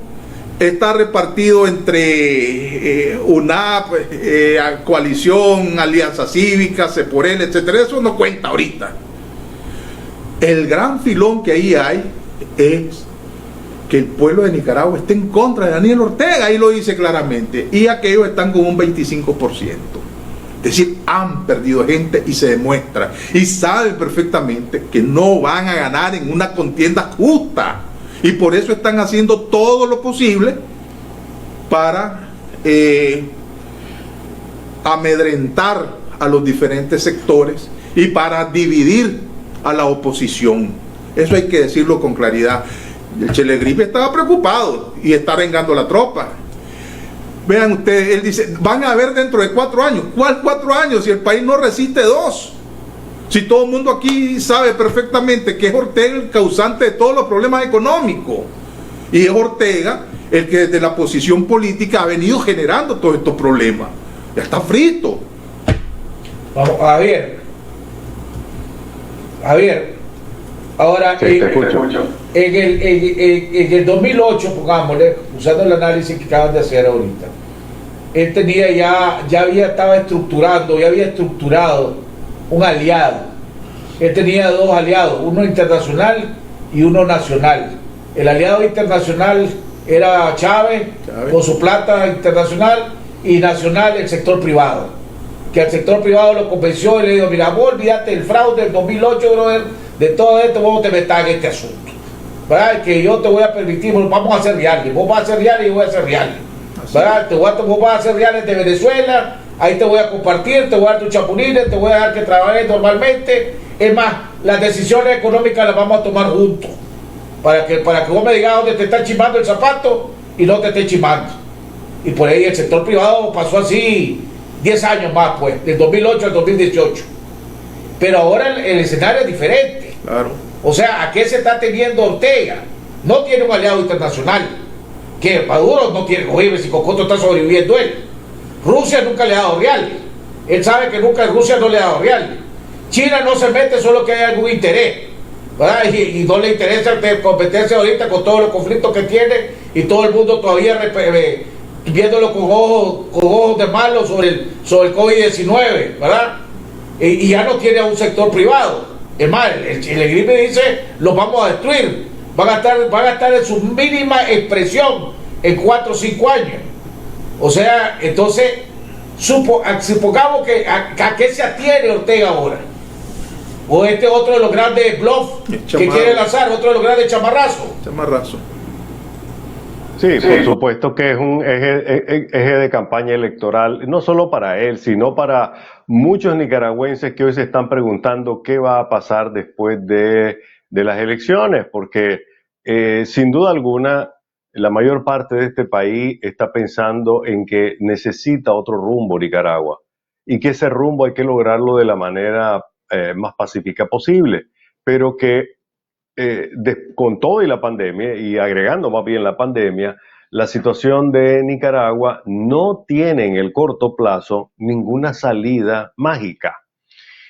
está repartido entre UNAP, Coalición, Alianza Cívica, Ceporel, etcétera. Eso no cuenta ahorita. El gran filón que ahí hay es que el pueblo de Nicaragua está en contra de Daniel Ortega, ahí lo dice claramente, y aquellos están con un 25%. Es decir, han perdido gente y se demuestra. Y saben perfectamente que no van a ganar en una contienda justa. Y por eso están haciendo todo lo posible para amedrentar a los diferentes sectores y para dividir a la oposición. Eso hay que decirlo con claridad. El Chelegripe estaba preocupado y está vengando la tropa. Vean ustedes, él dice, van a ver dentro de 4 años. ¿Cuál 4 años? Si el país no resiste 2. Si todo el mundo aquí sabe perfectamente que es Ortega el causante de todos los problemas económicos. Y es Ortega el que desde la posición política ha venido generando todos estos problemas. Ya está frito. Vamos, Javier, ahora Sí, te escucho. en el 2008, pongámosle, usando el análisis que acaban de hacer ahorita, él tenía estaba estructurando, ya había estructurado un aliado. Él tenía 2 aliados, uno internacional y uno nacional. El aliado internacional era Chávez, con su plata internacional, y nacional el sector privado. Que el sector privado lo convenció y le dijo, mira, vos olvídate del fraude del 2008, brother, de todo esto, vos te metas en este asunto. ¿Verdad? Que yo te voy a permitir, vamos a hacer reales, vos vas a hacer reales y yo voy a hacer reales. ¿Verdad? Vos vas a hacer reales de Venezuela, ahí te voy a compartir, te voy a dar tus chapulines, te voy a dejar que trabajes normalmente. Es más, las decisiones económicas las vamos a tomar juntos. Para que vos me digas dónde te está chimando el zapato y no te esté chimando. Y por ahí el sector privado pasó así 10 años más, pues, del 2008 al 2018. Pero ahora el escenario es diferente. Claro. O sea, ¿a qué se está teniendo Ortega? No tiene un aliado internacional. Que Maduro no tiene, oye, si Cocoto está sobreviviendo él. Rusia nunca le ha dado reales. Él sabe que nunca Rusia no le ha dado reales. China no se mete solo que hay algún interés, ¿verdad? Y no le interesa competencia ahorita con todos los conflictos que tiene y todo el mundo todavía viéndolo con ojos de malo sobre el COVID-19, ¿verdad? Y ya no tiene a un sector privado. Es más, el Chelegripe dice, los vamos a destruir. Van a estar en su mínima expresión en 4 o 5 años. O sea, entonces, supongamos que ¿a qué se atiene Ortega ahora? O este otro de los grandes bluffs que quiere lanzar, otro de los grandes chamarrazos. Chamarrazo. Sí, por supuesto que es un eje de campaña electoral, no solo para él, sino para muchos nicaragüenses que hoy se están preguntando qué va a pasar después de las elecciones, porque sin duda alguna la mayor parte de este país está pensando en que necesita otro rumbo Nicaragua y que ese rumbo hay que lograrlo de la manera más pacífica posible, pero que con todo y la pandemia, y agregando más bien la pandemia, la situación de Nicaragua no tiene en el corto plazo ninguna salida mágica.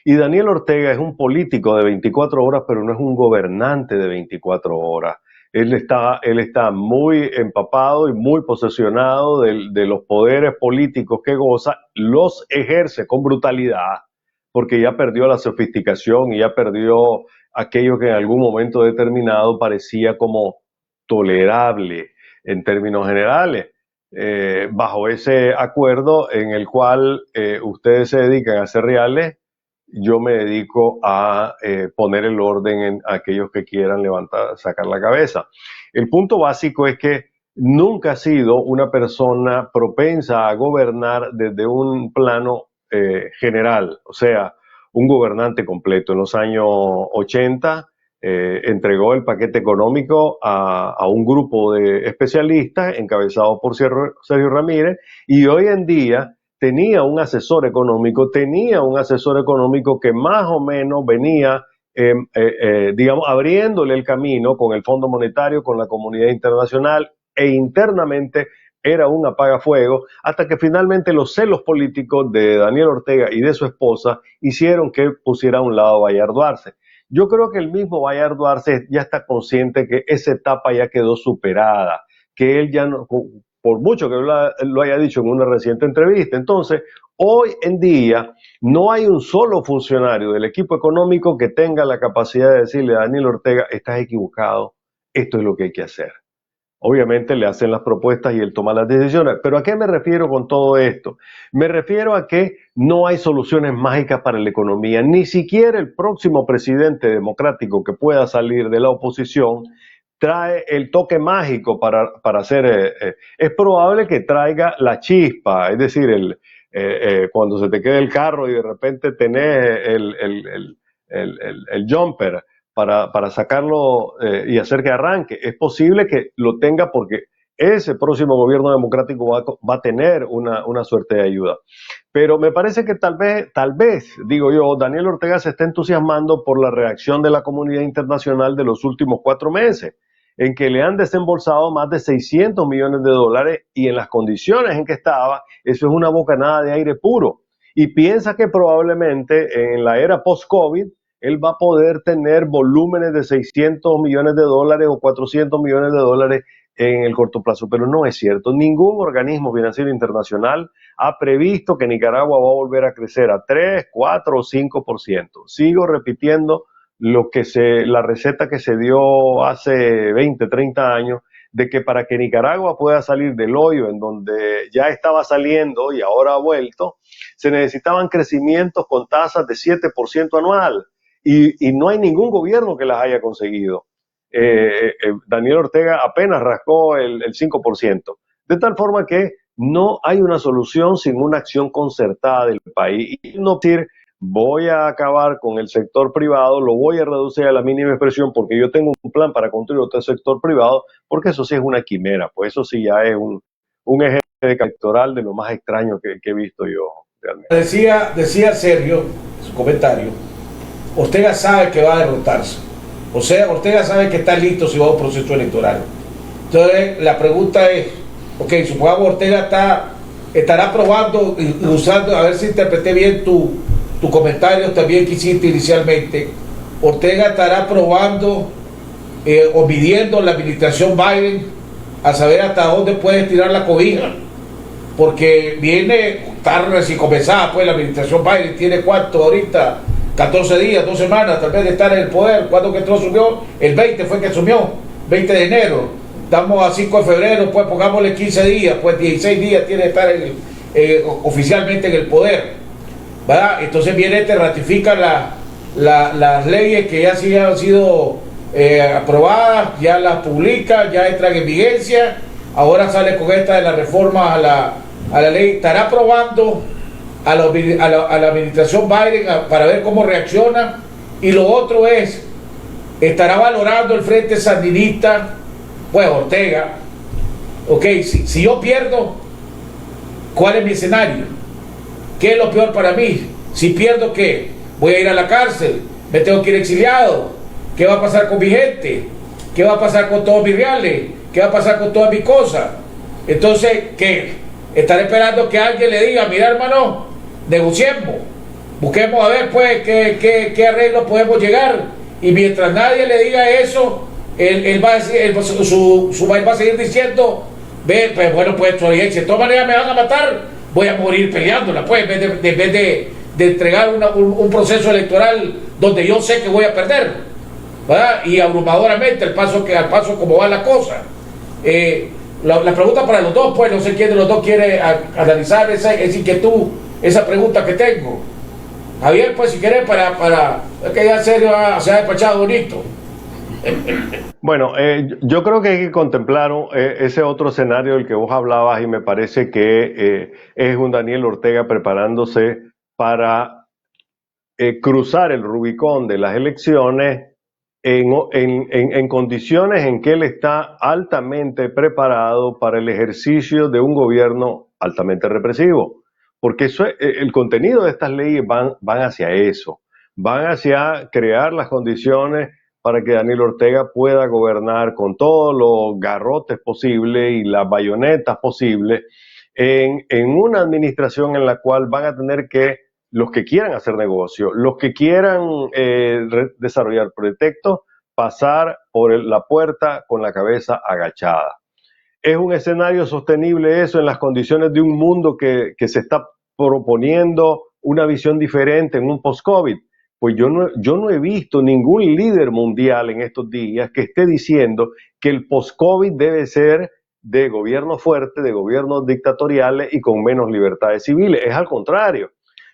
Y Daniel Ortega es un político de 24 horas, pero no es un gobernante de 24 horas. Él está muy empapado y muy posesionado de los poderes políticos que goza, los ejerce con brutalidad, porque ya perdió la sofisticación y ya perdió aquello que en algún momento determinado parecía como tolerable en términos generales. Bajo ese acuerdo en el cual ustedes se dedican a hacer reales, yo me dedico a poner el orden en aquellos que quieran sacar la cabeza. El punto básico es que nunca ha sido una persona propensa a gobernar desde un plano general, o sea, un gobernante completo. En los años 80 entregó el paquete económico a un grupo de especialistas encabezado por Sergio Ramírez, y hoy en día tenía un asesor económico que más o menos venía, digamos, abriéndole el camino con el Fondo Monetario, con la comunidad internacional, e internamente era un apagafuego, hasta que finalmente los celos políticos de Daniel Ortega y de su esposa hicieron que pusiera a un lado a Bayardo Arce. Yo creo que el mismo Bayardo Arce ya está consciente que esa etapa ya quedó superada, que él ya no, por mucho que lo haya dicho en una reciente entrevista. Entonces, hoy en día no hay un solo funcionario del equipo económico que tenga la capacidad de decirle a Daniel Ortega, estás equivocado, esto es lo que hay que hacer. obviamente le hacen las propuestas y él toma las decisiones. Pero ¿a qué me refiero con todo esto? Me refiero a que no hay soluciones mágicas para la economía. Ni siquiera el próximo presidente democrático que pueda salir de la oposición trae el toque mágico para hacer. Es probable que traiga la chispa, es decir, cuando se te quede el carro y de repente tenés el jumper para sacarlo y hacer que arranque. Es posible que lo tenga porque ese próximo gobierno democrático va a tener una suerte de ayuda. Pero me parece que tal vez, digo yo, Daniel Ortega se está entusiasmando por la reacción de la comunidad internacional de los últimos 4 meses, en que le han desembolsado más de 600 millones de dólares y en las condiciones en que estaba, eso es una bocanada de aire puro. Y piensa que probablemente en la era post-COVID, él va a poder tener volúmenes de 600 millones de dólares o 400 millones de dólares en el corto plazo, pero no es cierto. Ningún organismo financiero internacional ha previsto que Nicaragua va a volver a crecer a 3, 4 o 5%. Sigo repitiendo la receta que se dio hace 20, 30 años, de que para que Nicaragua pueda salir del hoyo en donde ya estaba saliendo y ahora ha vuelto, se necesitaban crecimientos con tasas de 7% anual. Y no hay ningún gobierno que las haya conseguido. Daniel Ortega apenas rascó el 5%. De tal forma que no hay una solución sin una acción concertada del país. Y no decir, voy a acabar con el sector privado, lo voy a reducir a la mínima expresión porque yo tengo un plan para construir otro sector privado, porque eso sí es una quimera, pues eso sí ya es un eje electoral de lo más extraño que he visto yo realmente. Decía Sergio, su comentario, Ortega sabe que va a derrotarse. O sea, Ortega sabe que está listo si va a un proceso electoral. Entonces, la pregunta es, ok, supongamos Ortega estará probando y usando, a ver si interpreté bien tu comentario también que hiciste inicialmente. Ortega estará probando o midiendo la administración Biden a saber hasta dónde puede tirar la cobija. Porque está recién comenzada, pues la administración Biden tiene ¿cuánto ahorita? 14 días, 2 semanas, tal vez de estar en el poder. ¿Cuándo que entró asumió? El 20 fue que asumió, 20 de enero. Estamos a 5 de febrero, pues pongámosle 15 días, pues 16 días tiene que estar oficialmente en el poder, ¿verdad? Entonces ratifica las leyes que ya sí han sido aprobadas, ya las publica, ya entran en vigencia. Ahora sale con esta de la reforma a la ley. Estará probando a la administración Biden para ver cómo reacciona, y lo otro es, estará valorando el frente sandinista, pues Ortega, ok, si yo pierdo, ¿cuál es mi escenario? ¿Qué es lo peor para mí? Si pierdo, ¿qué? Voy a ir a la cárcel, me tengo que ir exiliado, ¿qué va a pasar con mi gente? ¿Qué va a pasar con todos mis reales? ¿Qué va a pasar con todas mis cosas? Entonces, ¿qué? Estaré esperando que alguien le diga, mira hermano, negociemos, busquemos a ver pues qué arreglo podemos llegar, y mientras nadie le diga eso, él va a decir, su país va a seguir diciendo, pues bueno, pues si de todas maneras me van a matar, voy a morir peleándola, pues en vez de entregar un proceso electoral donde yo sé que voy a perder, ¿verdad? Y abrumadoramente al paso como va la cosa. La pregunta para los dos, pues no sé quién de los dos quiere analizar esa inquietud, esa pregunta que tengo. Javier, pues si quieres, para que ya serio se ha despachado bonito. Bueno, yo creo que hay que contemplar ese otro escenario del que vos hablabas, y me parece que es un Daniel Ortega preparándose para cruzar el Rubicón de las elecciones en condiciones en que él está altamente preparado para el ejercicio de un gobierno altamente represivo. Porque el contenido de estas leyes van hacia eso, van hacia crear las condiciones para que Daniel Ortega pueda gobernar con todos los garrotes posibles y las bayonetas posibles en una administración en la cual van a tener que, los que quieran hacer negocio, los que quieran desarrollar proyectos, pasar por la puerta con la cabeza agachada. ¿Es un escenario sostenible eso en las condiciones de un mundo que se está proponiendo una visión diferente en un post-COVID? pues yo no he visto ningún líder mundial en estos días que esté diciendo que el post-COVID debe ser de gobiernos fuertes, de gobiernos dictatoriales y con menos libertades civiles. Es al contrario.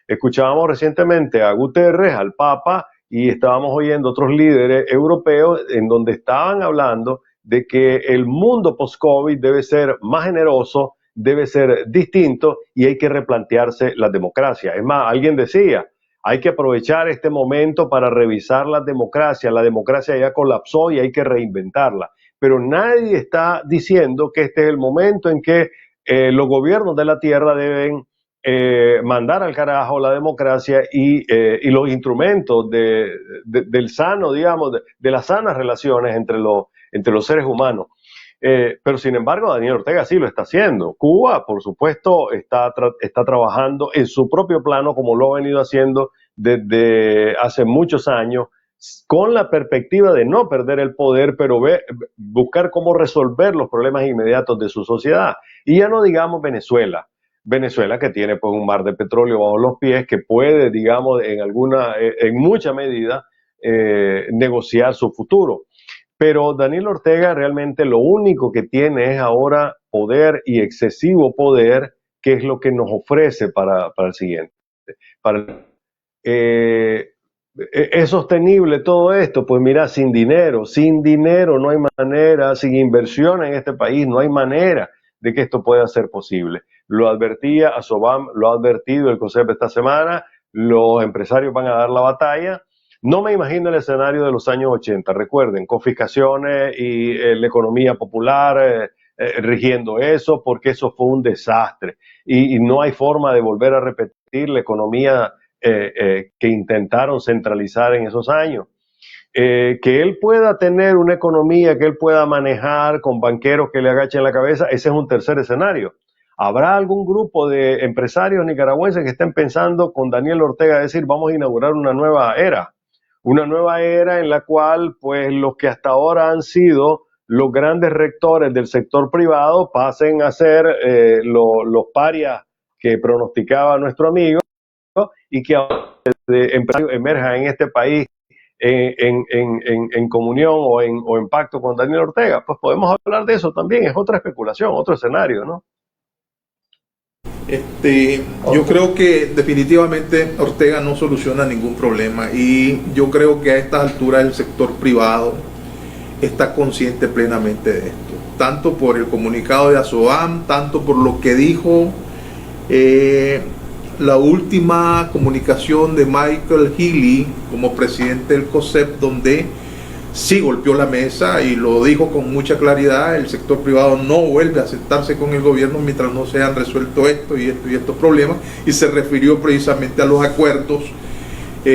Escuchábamos recientemente a Guterres, al Papa, y estábamos oyendo otros líderes europeos en donde estaban hablando de que el mundo post-COVID debe ser más generoso, debe ser distinto y hay que replantearse la democracia. Es más, alguien decía, hay que aprovechar este momento para revisar la democracia ya colapsó y hay que reinventarla. Pero nadie está diciendo que este es el momento en que los gobiernos de la tierra deben mandar al carajo la democracia y los instrumentos del sano, digamos, de las sanas relaciones entre los seres humanos. Pero sin embargo Daniel Ortega sí lo está haciendo. Cuba, por supuesto, está trabajando en su propio plano como lo ha venido haciendo desde hace muchos años, con la perspectiva de no perder el poder, pero buscar cómo resolver los problemas inmediatos de su sociedad. Y ya no digamos Venezuela que tiene pues un mar de petróleo bajo los pies, que puede, digamos, en mucha medida negociar su futuro. Pero Daniel Ortega realmente lo único que tiene es ahora poder y excesivo poder, que es lo que nos ofrece para el siguiente. ¿Es sostenible todo esto? Pues mira, sin dinero no hay manera, sin inversión en este país no hay manera de que esto pueda ser posible. Lo advertía Asobam, lo ha advertido el COSEP esta semana, los empresarios van a dar la batalla. No me imagino el escenario de los años 80, recuerden, confiscaciones y la economía popular rigiendo eso, porque eso fue un desastre y no hay forma de volver a repetir la economía que intentaron centralizar en esos años. Que él pueda tener una economía que él pueda manejar con banqueros que le agachen la cabeza, ese es un tercer escenario. ¿Habrá algún grupo de empresarios nicaragüenses que estén pensando con Daniel Ortega decir vamos a inaugurar una nueva era en la cual pues los que hasta ahora han sido los grandes rectores del sector privado pasen a ser los parias que pronosticaba nuestro amigo, y que ahora empresarios emerjan en este país en comunión o en pacto con Daniel Ortega? Pues podemos hablar de eso también, es otra especulación, otro escenario, ¿no? Yo creo que definitivamente Ortega no soluciona ningún problema, y yo creo que a estas alturas el sector privado está consciente plenamente de esto, tanto por el comunicado de Asobam, tanto por lo que dijo la última comunicación de Michael Healy como presidente del COSEP, donde sí golpeó la mesa y lo dijo con mucha claridad: el sector privado no vuelve a sentarse con el gobierno mientras no se han resuelto esto y estos problemas, y se refirió precisamente a los acuerdos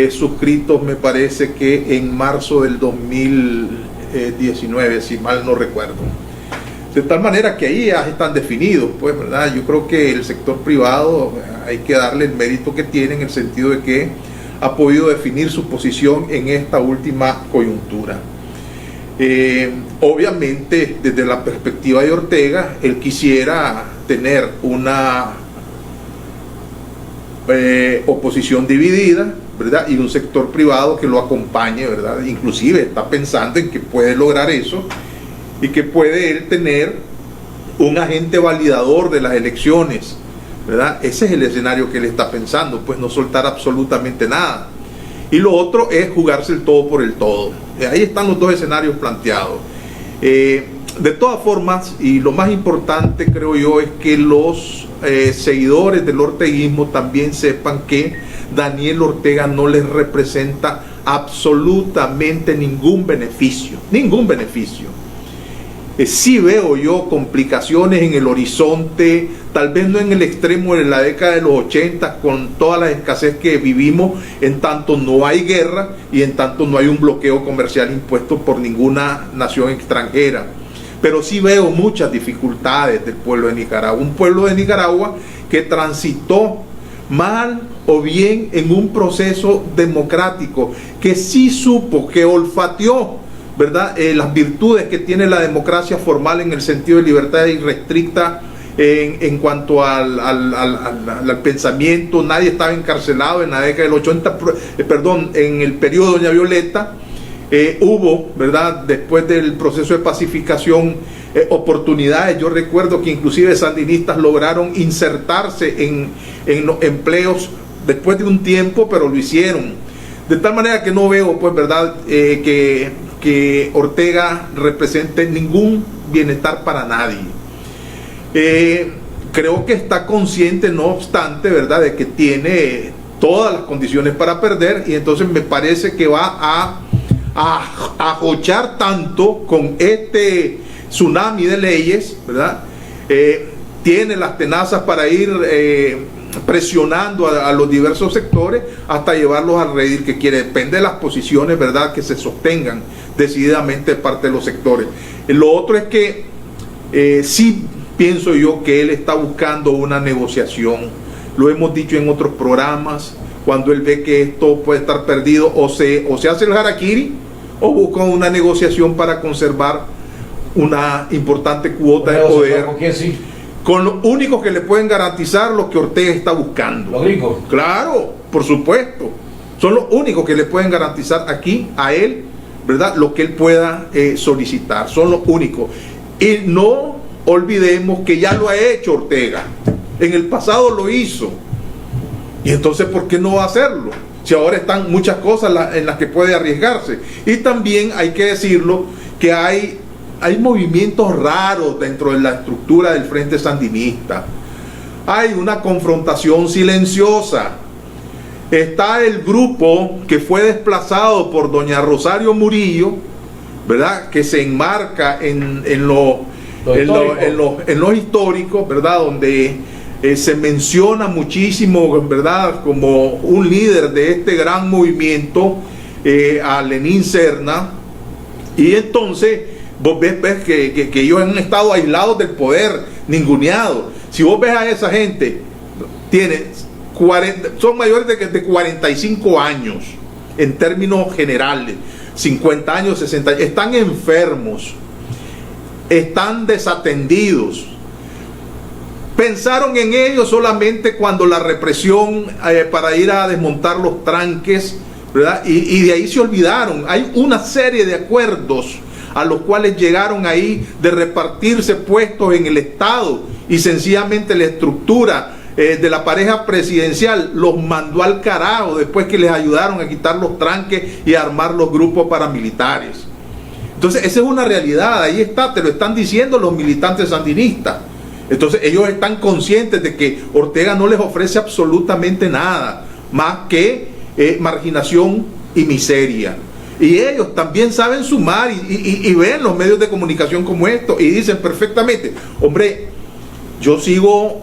suscritos, me parece que en marzo del 2019, si mal no recuerdo. De tal manera que ahí ya están definidos, pues, ¿verdad? Yo creo que el sector privado hay que darle el mérito que tiene, en el sentido de que ha podido definir su posición en esta última coyuntura. Obviamente, desde la perspectiva de Ortega, él quisiera tener una oposición dividida, ¿verdad? Y un sector privado que lo acompañe, ¿verdad? Inclusive está pensando en que puede lograr eso, y que puede él tener un agente validador de las elecciones, ¿verdad? Ese es el escenario que él está pensando, pues no soltar absolutamente nada. Y lo otro es jugarse el todo por el todo. Ahí están los dos escenarios planteados. De todas formas, y lo más importante creo yo, es que los seguidores del orteguismo también sepan que Daniel Ortega no les representa absolutamente ningún beneficio. Sí veo yo complicaciones en el horizonte, tal vez no en el extremo de la década de los 80, con toda la escasez que vivimos, en tanto no hay guerra y en tanto no hay un bloqueo comercial impuesto por ninguna nación extranjera. Pero sí veo muchas dificultades del pueblo de Nicaragua, un pueblo de Nicaragua que transitó mal o bien en un proceso democrático, que sí supo, que olfateó, ¿verdad? Las virtudes que tiene la democracia formal en el sentido de libertad irrestricta en cuanto al pensamiento, nadie estaba encarcelado en la década del 80, en el periodo de Doña Violeta. Hubo, ¿verdad?, después del proceso de pacificación, oportunidades. Yo recuerdo que inclusive sandinistas lograron insertarse en los empleos después de un tiempo, pero lo hicieron. De tal manera que no veo, pues, ¿verdad?, que Ortega represente ningún bienestar para nadie. Creo que está consciente, no obstante, ¿verdad?, de que tiene todas las condiciones para perder, y entonces me parece que va a ajochar tanto con este tsunami de leyes, ¿verdad? Tiene las tenazas para ir presionando a los diversos sectores hasta llevarlos al redil que quiere. Depende de las posiciones, ¿verdad?, que se sostengan decididamente de parte de los sectores. Lo otro es que sí pienso yo que él está buscando una negociación. Lo hemos dicho en otros programas. Cuando él ve que esto puede estar perdido, o se hace el harakiri, o busca una negociación para conservar una importante cuota de poder. ¿Con quién sí? Con los únicos que le pueden garantizar lo que Ortega está buscando. ¿Los gringos? Claro, por supuesto. Son los únicos que le pueden garantizar aquí a él, ¿verdad?, lo que él pueda solicitar. Son los únicos. Y no olvidemos que ya lo ha hecho Ortega. En el pasado lo hizo. Y entonces, ¿por qué no va a hacerlo? Si ahora están muchas cosas en las que puede arriesgarse. Y también hay que decirlo que hay movimientos raros dentro de la estructura del Frente Sandinista. Hay una confrontación silenciosa. Está el grupo que fue desplazado por doña Rosario Murillo, ¿verdad?, que se enmarca en lo histórico, ¿verdad?, donde se menciona muchísimo, ¿verdad?, como un líder de este gran movimiento, a Lenín Serna. Y entonces vos ves que ellos han estado aislados del poder, ninguneados. Si vos ves a esa gente, son mayores de 45 años en términos generales, 50 años, 60 años, están enfermos, están desatendidos. Pensaron en ellos solamente cuando la represión para ir a desmontar los tranques, ¿verdad?, y de ahí se olvidaron. Hay una serie de acuerdos a los cuales llegaron ahí de repartirse puestos en el Estado, y sencillamente la estructura de la pareja presidencial los mandó al carajo después que les ayudaron a quitar los tranques y a armar los grupos paramilitares. Entonces esa es una realidad, ahí está, te lo están diciendo los militantes sandinistas. Entonces ellos están conscientes de que Ortega no les ofrece absolutamente nada más que marginación y miseria. Y ellos también saben sumar y ven los medios de comunicación como esto y dicen perfectamente, hombre, yo sigo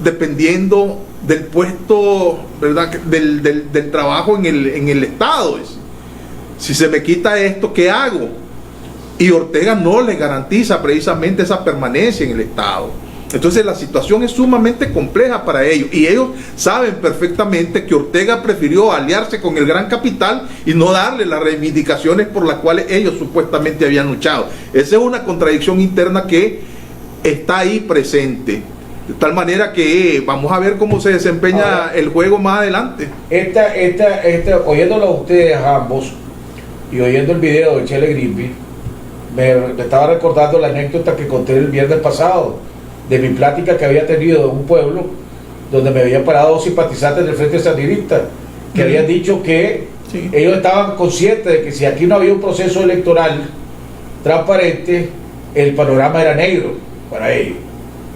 dependiendo del puesto, ¿verdad?, del trabajo en el Estado. Si se me quita esto, ¿qué hago? Y Ortega no les garantiza precisamente esa permanencia en el Estado. Entonces la situación es sumamente compleja para ellos, y ellos saben perfectamente que Ortega prefirió aliarse con el gran capital y no darle las reivindicaciones por las cuales ellos supuestamente habían luchado. Esa es una contradicción interna que está ahí presente, de tal manera que vamos a ver cómo se desempeña el juego más adelante. Oyéndolo a ustedes ambos y oyendo el video de Chele Grimby, me estaba recordando la anécdota que conté el viernes pasado, de mi plática que había tenido en un pueblo donde me habían parado dos simpatizantes del Frente Sandinista que habían dicho que ellos estaban conscientes de que si aquí no había un proceso electoral transparente, el panorama era negro para ellos,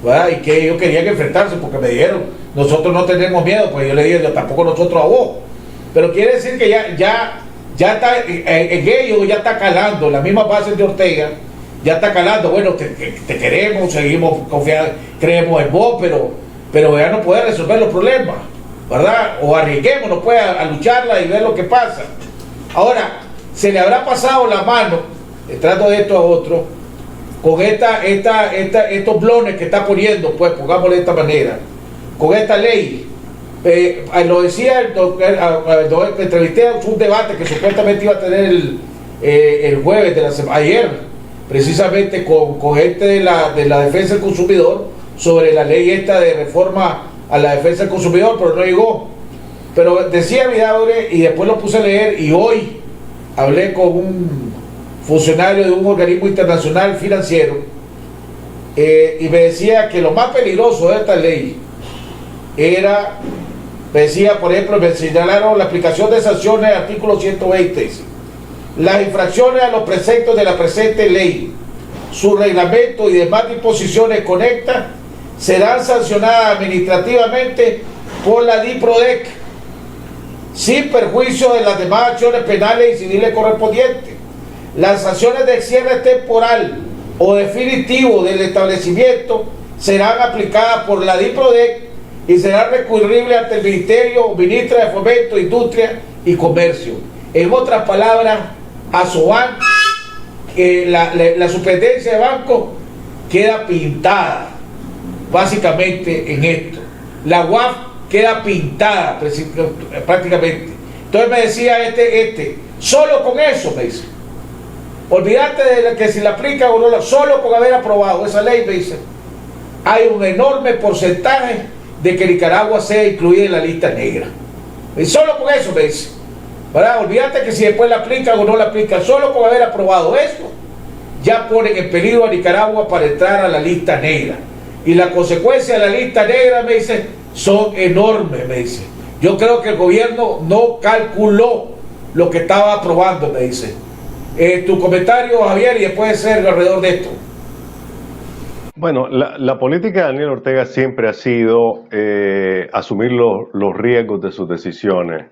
¿verdad? Y que ellos querían enfrentarse, porque me dijeron, nosotros no tenemos miedo. Pues yo le dije, tampoco nosotros a vos. Pero quiere decir que ya está en ellos, ya está calando la misma base de Ortega. Ya está calando, bueno, te queremos, seguimos confiando, creemos en vos, pero ya no puede resolver los problemas, ¿verdad? O arriesguémonos pues a lucharla y ver lo que pasa. Ahora, se le habrá pasado la mano, trato de esto a otro, con estos blones que está poniendo, pues, pongámoslo de esta manera, con esta ley. Lo decía entrevisté a un debate que supuestamente iba a tener el jueves de la semana, ayer, precisamente con gente de la defensa del consumidor, sobre la ley esta de reforma a la defensa del consumidor, pero no llegó. Pero decía Vidaurre, y después lo puse a leer, y hoy hablé con un funcionario de un organismo internacional financiero, y me decía que lo más peligroso de esta ley era, me decía, por ejemplo, me señalaron la aplicación de sanciones del artículo 120, las infracciones a los preceptos de la presente ley, su reglamento y demás disposiciones conectas serán sancionadas administrativamente por la DIPRODEC, sin perjuicio de las demás acciones penales y civiles correspondientes. Las sanciones de cierre temporal o definitivo del establecimiento serán aplicadas por la DIPRODEC y serán recurribles ante el Ministerio o Ministra de Fomento, Industria y Comercio. En otras palabras, Asobank, la superintendencia de banco queda pintada básicamente en esto. La UAF queda pintada prácticamente. Entonces me decía solo con eso, me dice, olvídate de que si la aplica o no, solo con haber aprobado esa ley, me dice, hay un enorme porcentaje de que Nicaragua sea incluida en la lista negra. Y solo con eso, me dice, ¿verdad? Olvídate que si después la aplican o no la aplican, solo con haber aprobado esto, ya ponen en peligro a Nicaragua para entrar a la lista negra. Y las consecuencias de la lista negra, me dice, son enormes, me dice. Yo creo que el gobierno no calculó lo que estaba aprobando, me dice. Tu comentario, Javier, y después ser alrededor de esto. Bueno, la política de Daniel Ortega siempre ha sido asumir los riesgos de sus decisiones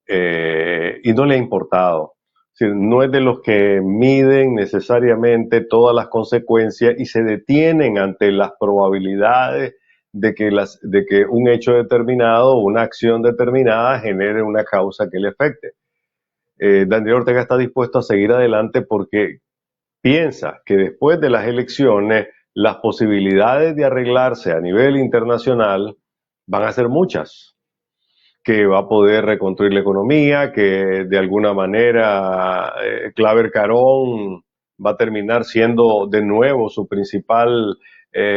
y no le ha importado. Es decir, no es de los que miden necesariamente todas las consecuencias y se detienen ante las probabilidades de que un hecho determinado, una acción determinada genere una causa que le afecte. Daniel Ortega está dispuesto a seguir adelante porque piensa que después de las elecciones las posibilidades de arreglarse a nivel internacional van a ser muchas, que va a poder reconstruir la economía, que de alguna manera Claver Carón va a terminar siendo de nuevo su principal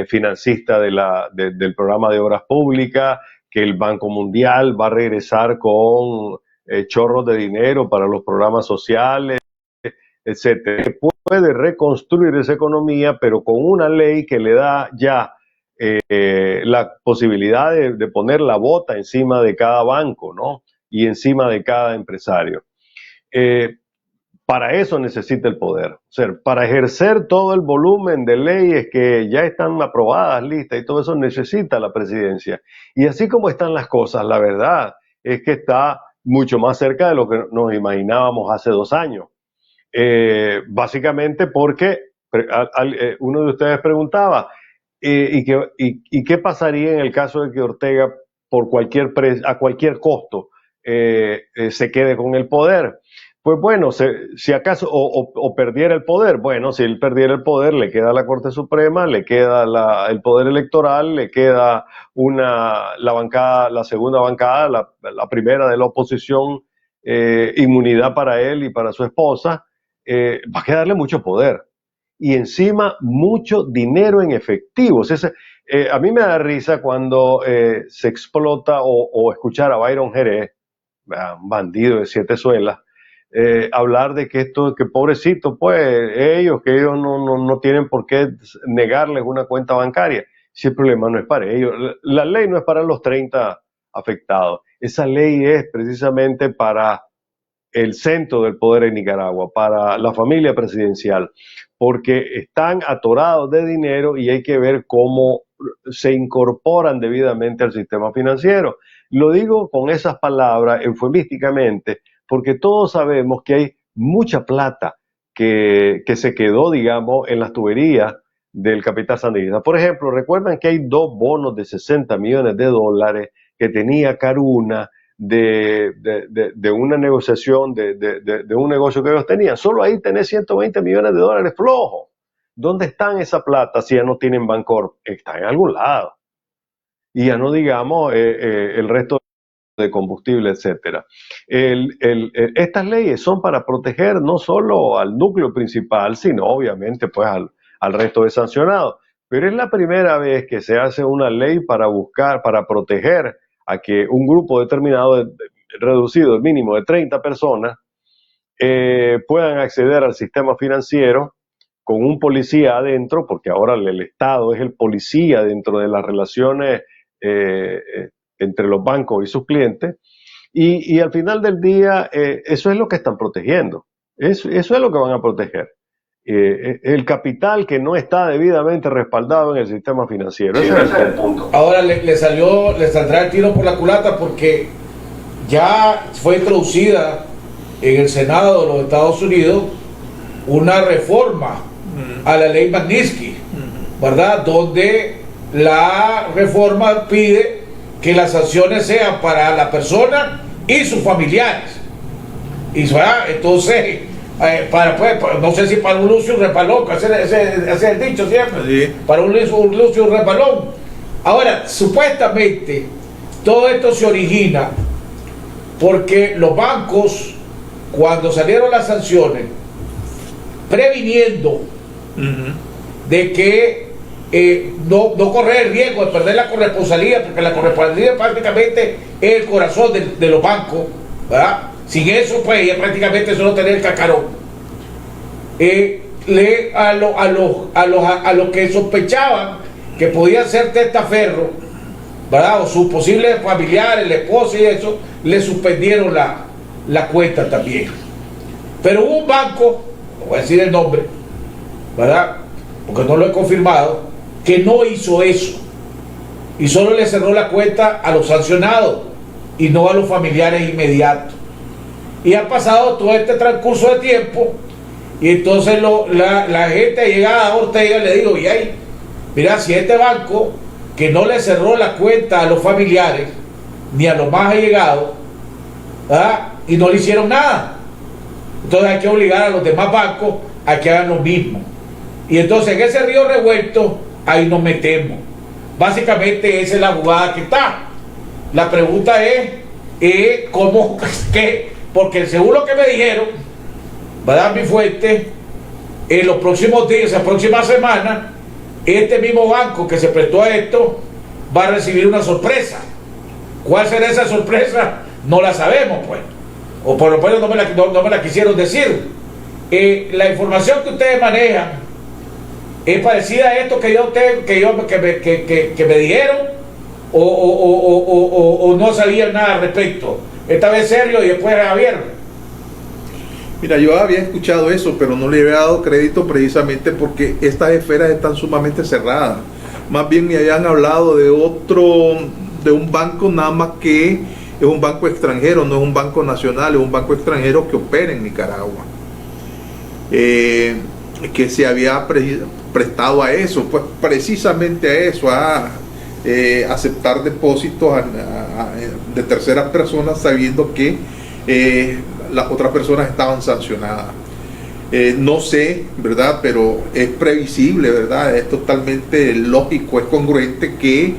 financista del programa de obras públicas, que el Banco Mundial va a regresar con chorros de dinero para los programas sociales, etcétera. Puede reconstruir esa economía, pero con una ley que le da ya la posibilidad de poner la bota encima de cada banco, ¿no? Y encima de cada empresario. Para eso necesita el poder. O sea, para ejercer todo el volumen de leyes que ya están aprobadas, listas y todo eso, necesita la presidencia. Y así como están las cosas, la verdad es que está mucho más cerca de lo que nos imaginábamos hace 2 años. Básicamente porque uno de ustedes preguntaba ¿y qué pasaría en el caso de que Ortega por a cualquier costo se quede con el poder? Pues bueno, si acaso o perdiera el poder, bueno, si él perdiera el poder le queda la Corte Suprema, le queda el poder electoral, le queda la bancada, la segunda bancada, la primera de la oposición, inmunidad para él y para su esposa. Va a quedarle mucho poder y encima mucho dinero en efectivo. A mí me da risa cuando se explota o escuchar a Byron Jerez, un bandido de 7 suelas, hablar de que pobrecito, pues ellos no tienen por qué negarles una cuenta bancaria. Si el problema no es para ellos, la ley no es para los 30 afectados, esa ley es precisamente para el centro del poder en Nicaragua, para la familia presidencial, porque están atorados de dinero y hay que ver cómo se incorporan debidamente al sistema financiero. Lo digo con esas palabras eufemísticamente, porque todos sabemos que hay mucha plata que se quedó, digamos, en las tuberías del capital sandinista. Por ejemplo, recuerdan que hay 2 bonos de $60 millones que tenía Caruna, de una negociación, de un negocio que ellos tenían. Solo ahí tenés $120 millones flojos. ¿Dónde están esa plata si ya no tienen Bancorp? Está en algún lado. Y ya no digamos el resto de combustible, etcétera. Estas leyes son para proteger no solo al núcleo principal, sino obviamente pues al resto de sancionados. pero es la primera vez que se hace una ley para buscar, para proteger a que un grupo determinado, reducido, el mínimo de 30 personas, puedan acceder al sistema financiero con un policía adentro, porque ahora el Estado es el policía dentro de las relaciones entre los bancos y sus clientes, y al final del día eso es lo que están protegiendo, eso es lo que van a proteger. El capital que no está debidamente respaldado en el sistema financiero. Ese es el punto. Ahora le saldrá el tiro por la culata porque ya fue introducida en el Senado de los Estados Unidos una reforma a la ley Magnitsky, ¿verdad? Donde la reforma pide que las sanciones sean para la persona y sus familiares. Y entonces, no sé si para un Lucio Repalón, ese es el dicho siempre, Sí. para un Lucio Repalón. Ahora, supuestamente, todo esto se origina porque los bancos, cuando salieron las sanciones, previniendo de que no correr el riesgo de perder la corresponsalía, porque la corresponsalía prácticamente es el corazón de los bancos, ¿verdad? Sin eso, pues, ya prácticamente solo tener el cacarón. A los que sospechaban que podían ser testaferros, ¿verdad? O sus posibles familiares, la esposa y eso, le suspendieron la cuenta también. Pero hubo un banco, no voy a decir el nombre, ¿verdad? Porque no lo he confirmado, que no hizo eso. Y solo le cerró la cuenta a los sancionados y no a los familiares inmediatos. Y ha pasado todo este transcurso de tiempo y entonces la gente llegada a Ortega le digo, y ahí, mira, si este banco que no le cerró la cuenta a los familiares ni a los más allegados, ¿verdad? Y no le hicieron nada, entonces hay que obligar a los demás bancos a que hagan lo mismo. Y entonces en ese río revuelto ahí nos metemos. Básicamente esa es la jugada que está. La pregunta es ¿cómo? ¿Qué? Porque según lo que me dijeron, ¿verdad? Mi fuente, en los próximos días, la próxima semana, este mismo banco que se prestó a esto va a recibir una sorpresa. ¿Cuál será esa sorpresa? No la sabemos, pues. O por lo menos no me la quisieron decir. La información que ustedes manejan es parecida a esto que me dijeron, o no sabían nada al respecto. Esta vez Sergio y después Javier. Mira, yo había escuchado eso, pero no le había dado crédito precisamente porque estas esferas están sumamente cerradas. Más bien me habían hablado de un banco nada más que es un banco extranjero, no es un banco nacional, es un banco extranjero que opera en Nicaragua. Que se había prestado a eso, pues precisamente a eso, a aceptar depósitos de terceras personas sabiendo que las otras personas estaban sancionadas. No sé, ¿verdad? Pero es previsible, ¿verdad? Es totalmente lógico, es congruente que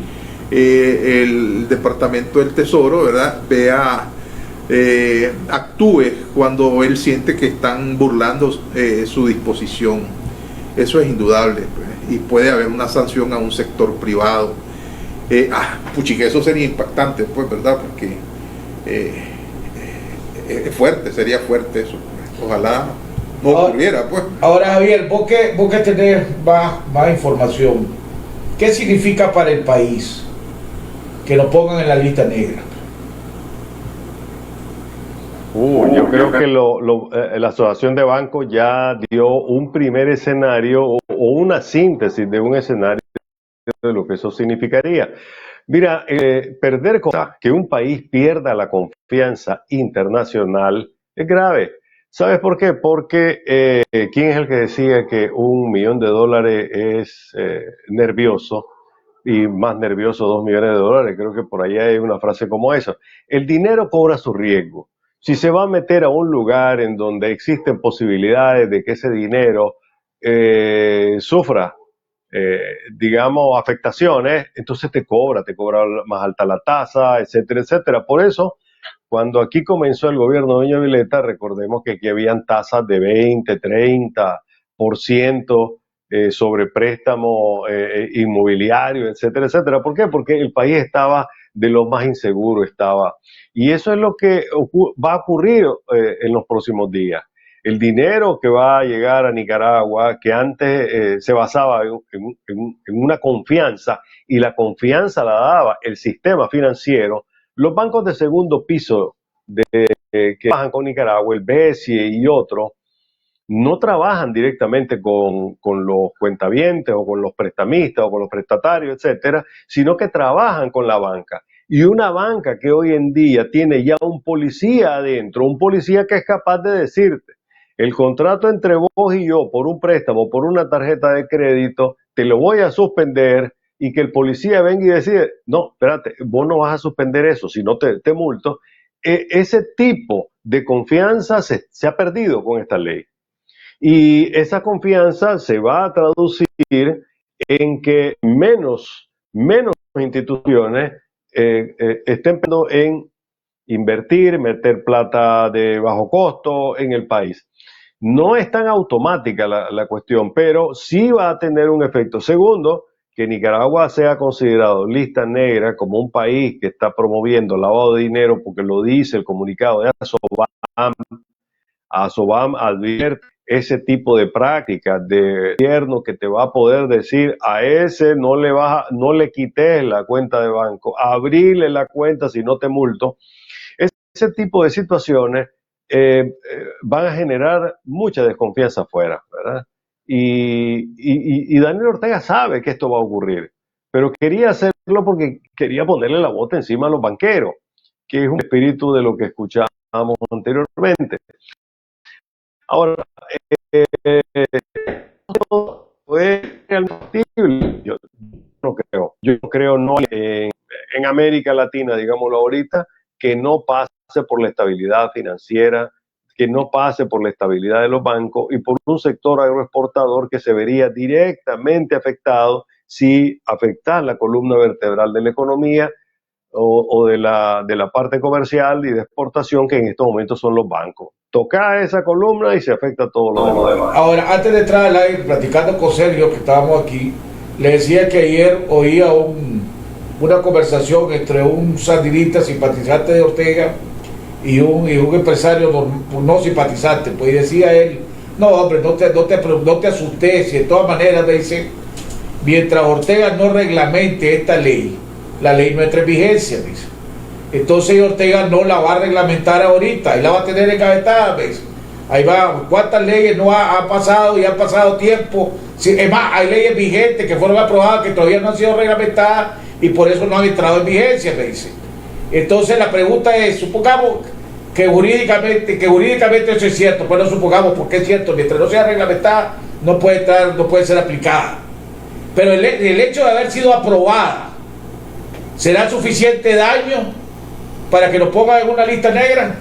el Departamento del Tesoro, ¿verdad? Actúe cuando él siente que están burlando su disposición. Eso es indudable, pues, y puede haber una sanción a un sector privado. Que eso sería impactante, pues, ¿verdad? Porque es fuerte, sería fuerte eso, pues. Ojalá no ocurriera, pues. Ahora, Javier, vos que tenés más información, ¿qué significa para el país que nos pongan en la lista negra? Yo creo que la Asociación de Bancos ya dio un primer escenario o una síntesis de un escenario de lo que eso significaría. Mira, que un país pierda la confianza internacional es grave. ¿Sabes por qué? Porque ¿quién es el que decía que $1 millón es nervioso? Y más nervioso $2 millones. Creo que por allá hay una frase como esa. El dinero cobra su riesgo. Si se va a meter a un lugar en donde existen posibilidades de que ese dinero sufra, digamos, afectaciones, entonces te cobra más alta la tasa, etcétera, etcétera. Por eso, cuando aquí comenzó el gobierno de Doña Vileta, recordemos que aquí habían tasas de 20, 30%, sobre préstamo inmobiliario, etcétera, etcétera. ¿Por qué? Porque el país estaba de lo más inseguro estaba. Y eso es lo que va a ocurrir en los próximos días. El dinero que va a llegar a Nicaragua, que antes se basaba en una confianza, y la confianza la daba el sistema financiero, los bancos de segundo piso que trabajan con Nicaragua, el BESIE y otros, no trabajan directamente con los cuentavientes o con los prestamistas o con los prestatarios, etcétera, sino que trabajan con la banca. Y una banca que hoy en día tiene ya un policía adentro, un policía que es capaz de decirte, el contrato entre vos y yo por un préstamo, por una tarjeta de crédito, te lo voy a suspender, y que el policía venga y decide, no, espérate, vos no vas a suspender eso, si no te multo. Ese tipo de confianza se ha perdido con esta ley. Y esa confianza se va a traducir en que menos instituciones estén pensando en invertir, meter plata de bajo costo en el país. No es tan automática la cuestión, pero sí va a tener un efecto. Segundo, que Nicaragua sea considerado lista negra como un país que está promoviendo lavado de dinero, porque lo dice el comunicado de ASOBAM. ASOBAM advierte ese tipo de prácticas de gobierno que te va a poder decir a ese no le quites la cuenta de banco, abrirle la cuenta si no te multo. Ese tipo de situaciones van a generar mucha desconfianza afuera, ¿verdad? Y Daniel Ortega sabe que esto va a ocurrir, pero quería hacerlo porque quería ponerle la bota encima a los banqueros, que es un espíritu de lo que escuchábamos anteriormente. Ahora, ¿fue factible? Yo no creo. Yo creo no en América Latina, digámoslo ahorita, que no pase por la estabilidad financiera, que no pase por la estabilidad de los bancos y por un sector agroexportador que se vería directamente afectado si afecta la columna vertebral de la economía o de la parte comercial y de exportación, que en estos momentos son los bancos. Toca esa columna y se afecta todo lo demás. Ahora, antes de entrar al aire, platicando con Sergio, que estábamos aquí, le decía que ayer oía una conversación entre un sandinista simpatizante de Ortega y un empresario no simpatizante, pues decía él, no hombre, no te asustes, y de todas maneras me dice, mientras Ortega no reglamente esta ley, la ley no entra en vigencia, dice. Entonces Ortega no la va a reglamentar ahorita, ahí la va a tener engavetada, ¿ves? Ahí va, ¿cuántas leyes no ha pasado y ha pasado tiempo? Sí, es más, hay leyes vigentes que fueron aprobadas que todavía no han sido reglamentadas y por eso no han entrado en vigencia, me dice. Entonces la pregunta es, supongamos que jurídicamente eso es cierto, pues no supongamos porque es cierto, mientras no sea reglamentada no puede ser aplicada. Pero el hecho de haber sido aprobada, ¿será suficiente daño para que lo pongan en una lista negra?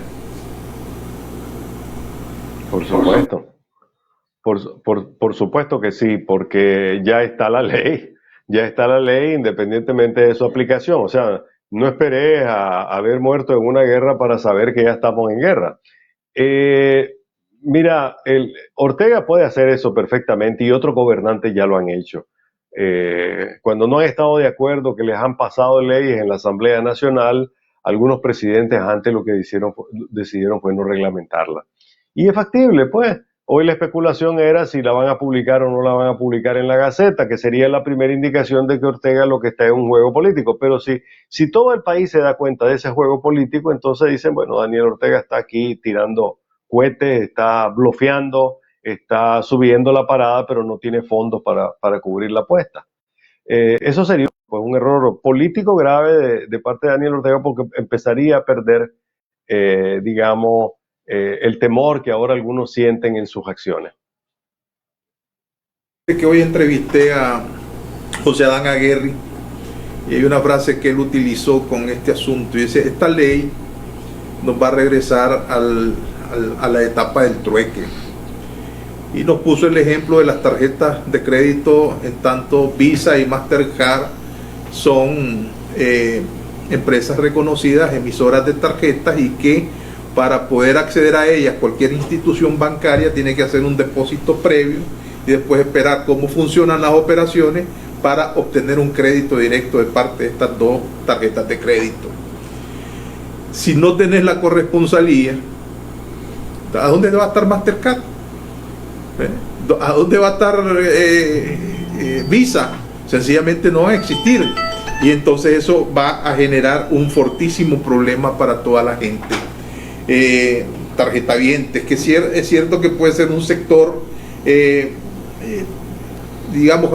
Por supuesto. Por supuesto que sí, porque ya está la ley independientemente de su aplicación. O sea, no esperé a haber muerto en una guerra para saber que ya estamos en guerra. Mira, Ortega puede hacer eso perfectamente y otros gobernantes ya lo han hecho. Cuando no han estado de acuerdo, que les han pasado leyes en la Asamblea Nacional, algunos presidentes antes lo que decidieron fue no reglamentarla. Y es factible, pues. Hoy la especulación era si la van a publicar o no la van a publicar en la Gaceta, que sería la primera indicación de que Ortega lo que está es un juego político. Pero si todo el país se da cuenta de ese juego político, entonces dicen, bueno, Daniel Ortega está aquí tirando cohetes, está blofeando, está subiendo la parada, pero no tiene fondos para cubrir la apuesta. Eso sería pues, un error político grave de parte de Daniel Ortega, porque empezaría a perder, digamos, el temor que ahora algunos sienten en sus acciones. Que hoy entrevisté a José Adán Aguirre y hay una frase que él utilizó con este asunto y dice, esta ley nos va a regresar a la etapa del trueque, y nos puso el ejemplo de las tarjetas de crédito, en tanto Visa y Mastercard son empresas reconocidas, emisoras de tarjetas, y que para poder acceder a ellas cualquier institución bancaria tiene que hacer un depósito previo y después esperar cómo funcionan las operaciones para obtener un crédito directo de parte de estas dos tarjetas de crédito. Si no tenés la corresponsalía, ¿a dónde va a estar Mastercard? ¿A dónde va a estar Visa? Sencillamente no va a existir, y entonces eso va a generar un fortísimo problema para toda la gente. Tarjetavientes, que es cierto que puede ser un sector, digamos,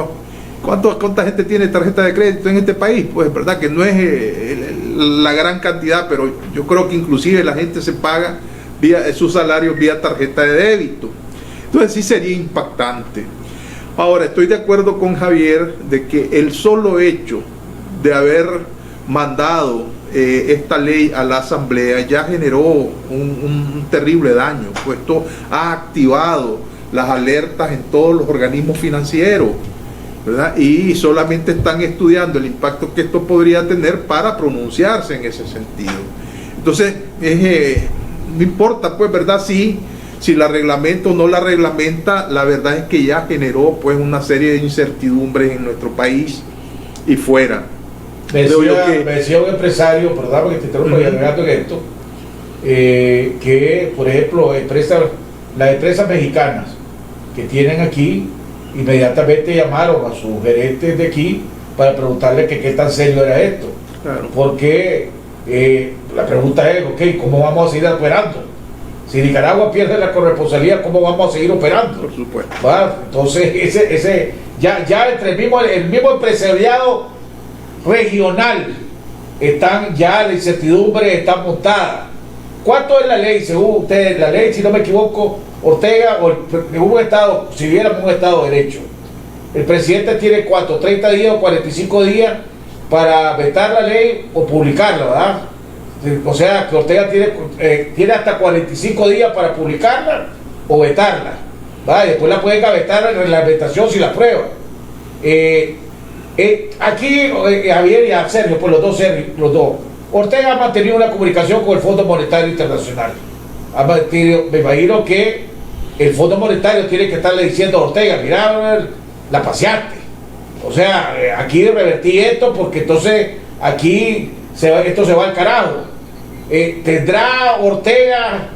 ¿cuánta gente tiene tarjeta de crédito en este país? Pues es verdad que no es la gran cantidad, pero yo creo que inclusive la gente se paga sus salarios vía tarjeta de débito. Entonces sí sería impactante. Ahora, estoy de acuerdo con Javier de que el solo hecho de haber mandado esta ley a la Asamblea ya generó un terrible daño, pues esto ha activado las alertas en todos los organismos financieros, ¿verdad? Y solamente están estudiando el impacto que esto podría tener para pronunciarse en ese sentido. Entonces, no importa, pues, ¿verdad? Si la reglamenta o no la reglamenta, la verdad es que ya generó, pues, una serie de incertidumbres en nuestro país y fuera. Me decía un empresario, perdón porque te interrumpo, y agregando en esto, que, por ejemplo, las empresas mexicanas que tienen aquí, inmediatamente llamaron a sus gerentes de aquí para preguntarle que qué tan serio era esto. Claro. Porque la pregunta es, ok, ¿cómo vamos a seguir operando? Si Nicaragua pierde la corresponsalía, ¿cómo vamos a seguir operando? Por supuesto. ¿Va? Entonces, ya entre el mismo empresariado regional ya la incertidumbre está montada. ¿Cuánto es la ley, según ustedes? La ley, si no me equivoco, Ortega, en un estado, si viéramos un estado de derecho, el presidente tiene ¿cuánto? 30 días o 45 días para vetar la ley o publicarla, ¿verdad? O sea, que Ortega tiene hasta 45 días para publicarla o vetarla, ¿verdad? Y después la pueden vetar en la vetación si la aprueba. Aquí, Javier y a Sergio, pues los dos. Ortega ha mantenido una comunicación con el Fondo Monetario Internacional. Me imagino que el Fondo Monetario tiene que estarle diciendo a Ortega, mira, la paseaste. O sea, aquí revertí esto porque entonces aquí esto se va al carajo. ¿Tendrá Ortega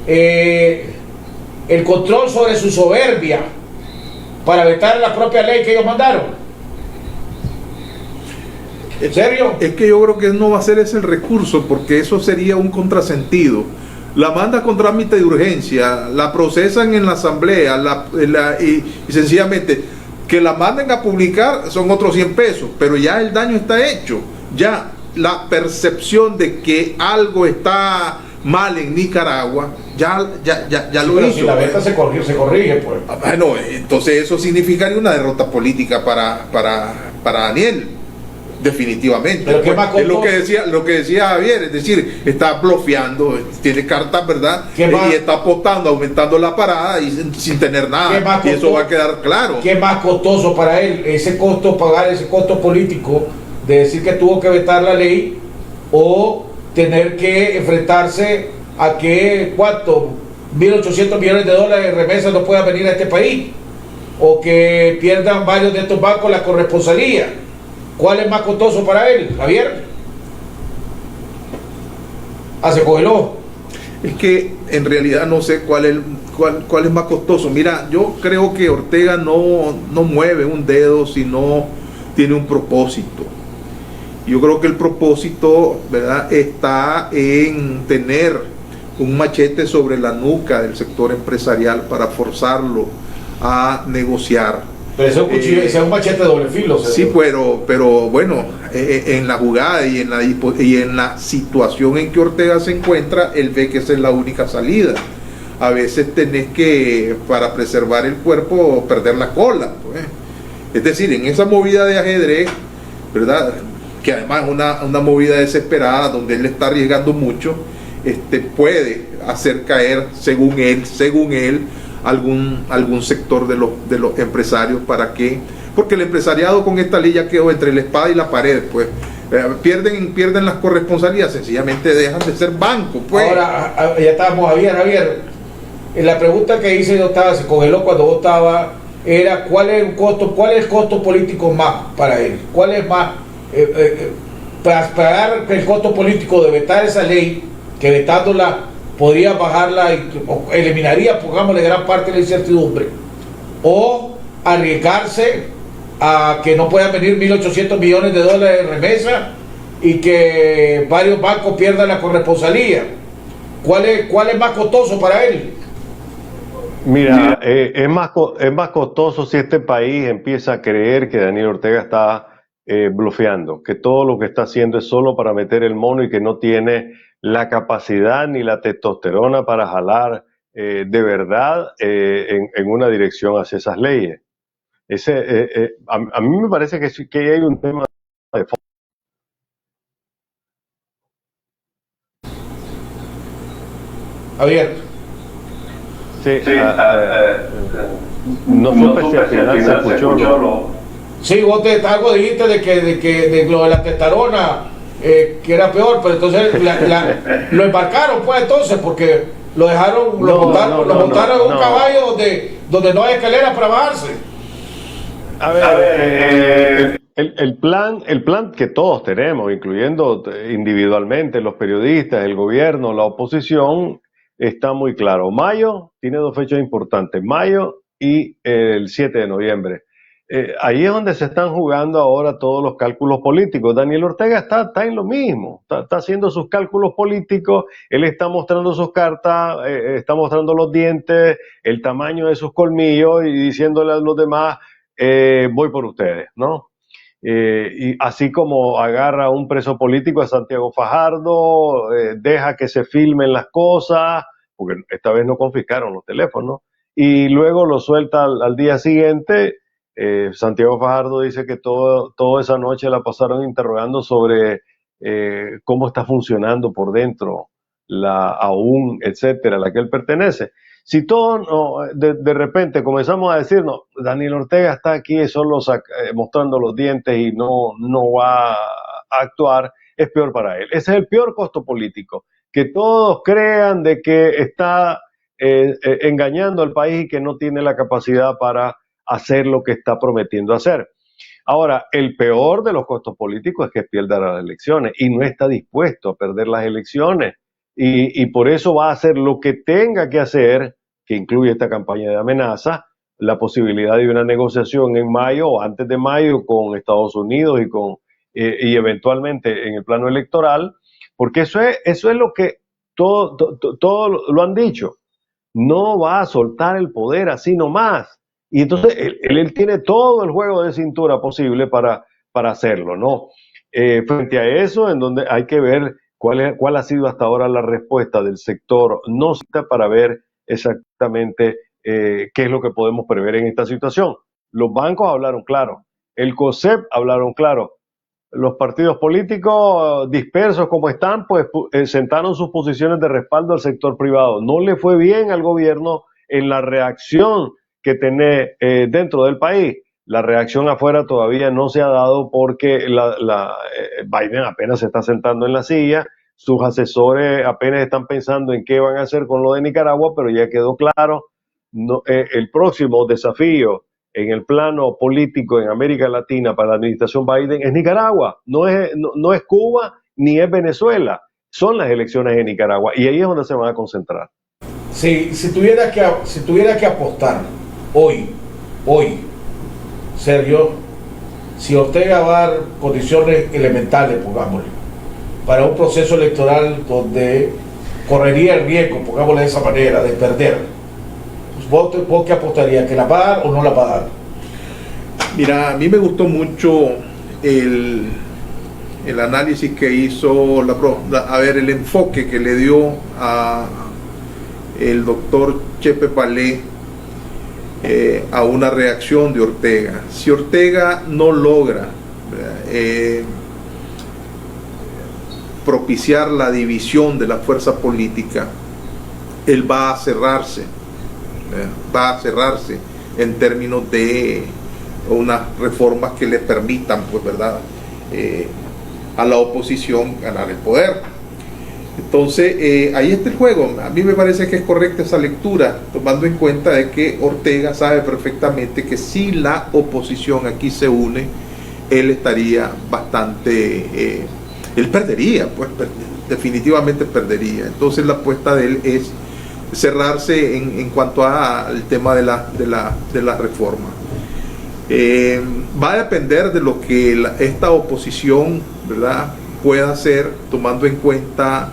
el control sobre su soberbia para vetar la propia ley que ellos mandaron? ¿En serio? Es que yo creo que no va a ser ese el recurso, porque eso sería un contrasentido. La manda con trámite de urgencia, la procesan en la asamblea y sencillamente que la manden a publicar son otros 100 pesos, pero ya el daño está hecho. Ya la percepción de que algo está mal en Nicaragua ya lo pero hizo. Si la venta se corrige, pues. Bueno, entonces eso significaría una derrota política para Daniel. Definitivamente. Pero ¿qué más es lo que decía Javier, es decir, está bloqueando, tiene cartas, ¿verdad? Y está apostando, aumentando la parada y sin tener nada. Y eso va a quedar claro. ¿Qué es más costoso para él? Pagar ese costo político de decir que tuvo que vetar la ley, o tener que enfrentarse a que, ¿cuánto? 1.800 millones de dólares de remesas no puedan venir a este país, o que pierdan varios de estos bancos la corresponsalía. ¿Cuál es más costoso para él, Javier? Se congeló. Es que en realidad no sé cuál es más costoso. Mira, yo creo que Ortega no mueve un dedo si no tiene un propósito. Yo creo que el propósito, ¿verdad?, está en tener un machete sobre la nuca del sector empresarial para forzarlo a negociar. Pero ese es un cuchillo, ese es un machete de doble filo. Sí, pero bueno, en la jugada y en la situación en que Ortega se encuentra, él ve que esa es la única salida. A veces tenés que, para preservar el cuerpo, perder la cola, pues. Es decir, en esa movida de ajedrez, ¿verdad?, que además es una movida desesperada donde él está arriesgando mucho, puede hacer caer, según él, algún sector de los empresarios. ¿Para qué? Porque el empresariado con esta ley ya quedó entre la espada y la pared, pues. Pierden las corresponsalías, sencillamente dejan de ser banco, pues. Ahora, ya estábamos, Javier, en la pregunta que hice yo se congeló cuando vos estabas era cuál es el costo político más para él, cuál es más para pagar el costo político de vetar esa ley, que vetándola podría bajarla y eliminaría, pongámosle, gran parte de la incertidumbre, o arriesgarse a que no puedan venir 1.800 millones de dólares de remesa y que varios bancos pierdan la corresponsalía. ¿Cuál es más costoso para él? Mira, es más costoso si este país empieza a creer que Daniel Ortega está blufeando, que todo lo que está haciendo es solo para meter el mono y que no tiene la capacidad ni la testosterona para jalar de verdad en una dirección hacia esas leyes. A mí me parece que hay un tema de fondo. Javier. Sí, no supe si al final se escuchó. Sí, vos algo dijiste de lo de la testosterona, que era peor, pero entonces lo embarcaron, pues, entonces, porque lo dejaron, lo montaron en un caballo donde no hay escaleras para bajarse. A ver, el plan que todos tenemos, incluyendo individualmente los periodistas, el gobierno, la oposición, está muy claro. Mayo tiene dos fechas importantes, mayo y el 7 de noviembre. Ahí es donde se están jugando ahora todos los cálculos políticos. Daniel Ortega está en lo mismo, está haciendo sus cálculos políticos, él está mostrando sus cartas, está mostrando los dientes, el tamaño de sus colmillos y diciéndole a los demás, voy por ustedes, ¿no? Y así como agarra a un preso político, a Santiago Fajardo, deja que se filmen las cosas, porque esta vez no confiscaron los teléfonos, y luego lo suelta al día siguiente. Santiago Fajardo dice que toda esa noche la pasaron interrogando sobre cómo está funcionando por dentro la AUN, etcétera, a la que él pertenece. Si todos de repente comenzamos a decir, no, Daniel Ortega está aquí solo mostrando los dientes y no va a actuar, es peor para él. Ese es el peor costo político, que todos crean de que está engañando al país y que no tiene la capacidad para hacer lo que está prometiendo hacer. Ahora, el peor de los costos políticos es que pierda las elecciones y no está dispuesto a perder las elecciones. Y por eso va a hacer lo que tenga que hacer, que incluye esta campaña de amenaza, la posibilidad de una negociación en mayo o antes de mayo con Estados Unidos y eventualmente en el plano electoral, porque eso es lo que todos lo han dicho. No va a soltar el poder así nomás. Y entonces él tiene todo el juego de cintura posible para hacerlo, ¿no? Frente a eso, en donde hay que ver cuál ha sido hasta ahora la respuesta del sector no para ver exactamente qué es lo que podemos prever en esta situación. Los bancos hablaron claro, el COSEP hablaron claro, los partidos políticos dispersos como están, pues sentaron sus posiciones de respaldo al sector privado. No le fue bien al gobierno en la reacción que tiene dentro del país. La reacción afuera todavía no se ha dado porque Biden apenas se está sentando en la silla, sus asesores apenas están pensando en qué van a hacer con lo de Nicaragua, pero ya quedó claro, el próximo desafío en el plano político en América Latina para la administración Biden es Nicaragua, no es Cuba ni es Venezuela, son las elecciones en Nicaragua y ahí es donde se van a concentrar. Si tuviera que apostar hoy, Sergio, si Ortega va a dar condiciones elementales, pongámosle, para un proceso electoral donde correría el riesgo, pongámosle de esa manera, de perder, pues ¿vos qué apostaría? ¿Que la va a dar o no la va a dar? Mira, a mí me gustó mucho el análisis que hizo, el enfoque que le dio a el doctor Chepe Palé a una reacción de Ortega. Si Ortega no logra propiciar la división de la fuerza política, él va a cerrarse en términos de unas reformas que le permitan, pues, ¿verdad?, a la oposición ganar el poder. Entonces, ahí está el juego. A mí me parece que es correcta esa lectura, tomando en cuenta de que Ortega sabe perfectamente que si la oposición aquí se une, él estaría bastante, él perdería, pues definitivamente perdería. Entonces la apuesta de él es cerrarse en cuanto al tema de la reforma. Va a depender de lo que esta oposición, ¿verdad?, pueda hacer, tomando en cuenta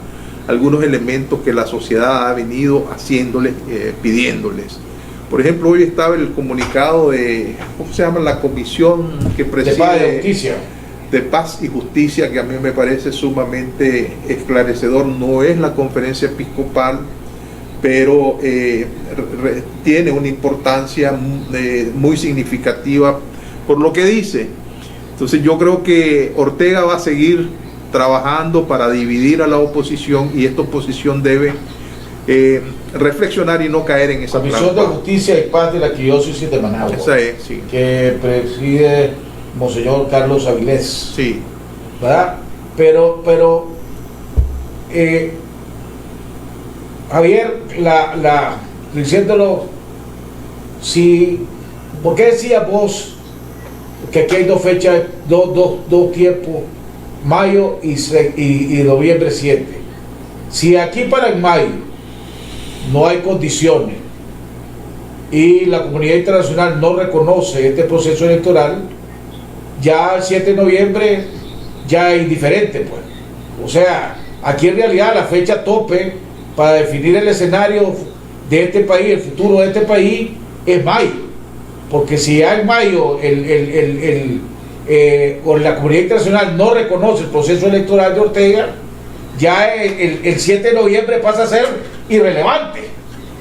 algunos elementos que la sociedad ha venido haciéndoles, pidiéndoles. Por ejemplo, hoy estaba el comunicado de, ¿cómo se llama?, la comisión que preside de Paz y Justicia, que a mí me parece sumamente esclarecedor. No es la conferencia episcopal, pero tiene una importancia muy significativa por lo que dice. Entonces yo creo que Ortega va a seguir trabajando para dividir a la oposición, y esta oposición debe reflexionar y no caer en esa Comisión de Justicia y Paz de la Arquidiócesis de Managua. Esa es, sí. Que preside Monseñor Carlos Avilés. Sí. ¿Verdad? Pero Javier, diciéndolo, si, ¿por qué decías vos que aquí hay dos fechas, dos tiempos, mayo y noviembre 7? Si aquí para el mayo no hay condiciones y la comunidad internacional no reconoce este proceso electoral, ya el 7 de noviembre ya es indiferente, pues. O sea, aquí en realidad la fecha tope para definir el escenario de este país, el futuro de este país, es mayo. Porque si ya en mayo o la comunidad internacional no reconoce el proceso electoral de Ortega, ya el 7 de noviembre pasa a ser irrelevante.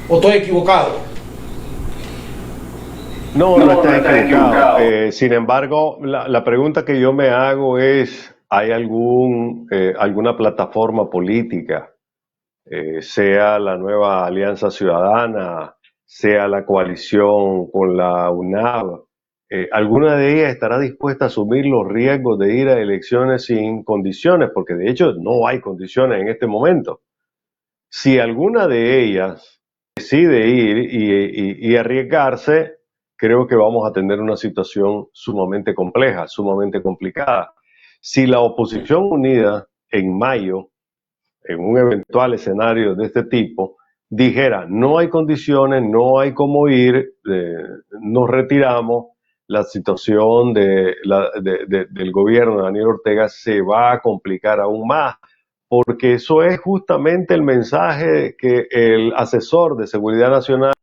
¿O estoy equivocado? No está equivocado. Sin embargo, la pregunta que yo me hago es, ¿hay alguna plataforma política, sea la nueva Alianza Ciudadana, sea la coalición con la UNAV, alguna de ellas estará dispuesta a asumir los riesgos de ir a elecciones sin condiciones? Porque de hecho no hay condiciones en este momento. Si alguna de ellas decide ir y arriesgarse, creo que vamos a tener una situación sumamente compleja, sumamente complicada. Si la oposición unida en mayo, en un eventual escenario de este tipo, dijera no hay condiciones, no hay cómo ir, nos retiramos, la situación del gobierno de Daniel Ortega se va a complicar aún más, porque eso es justamente el mensaje que el asesor de Seguridad Nacional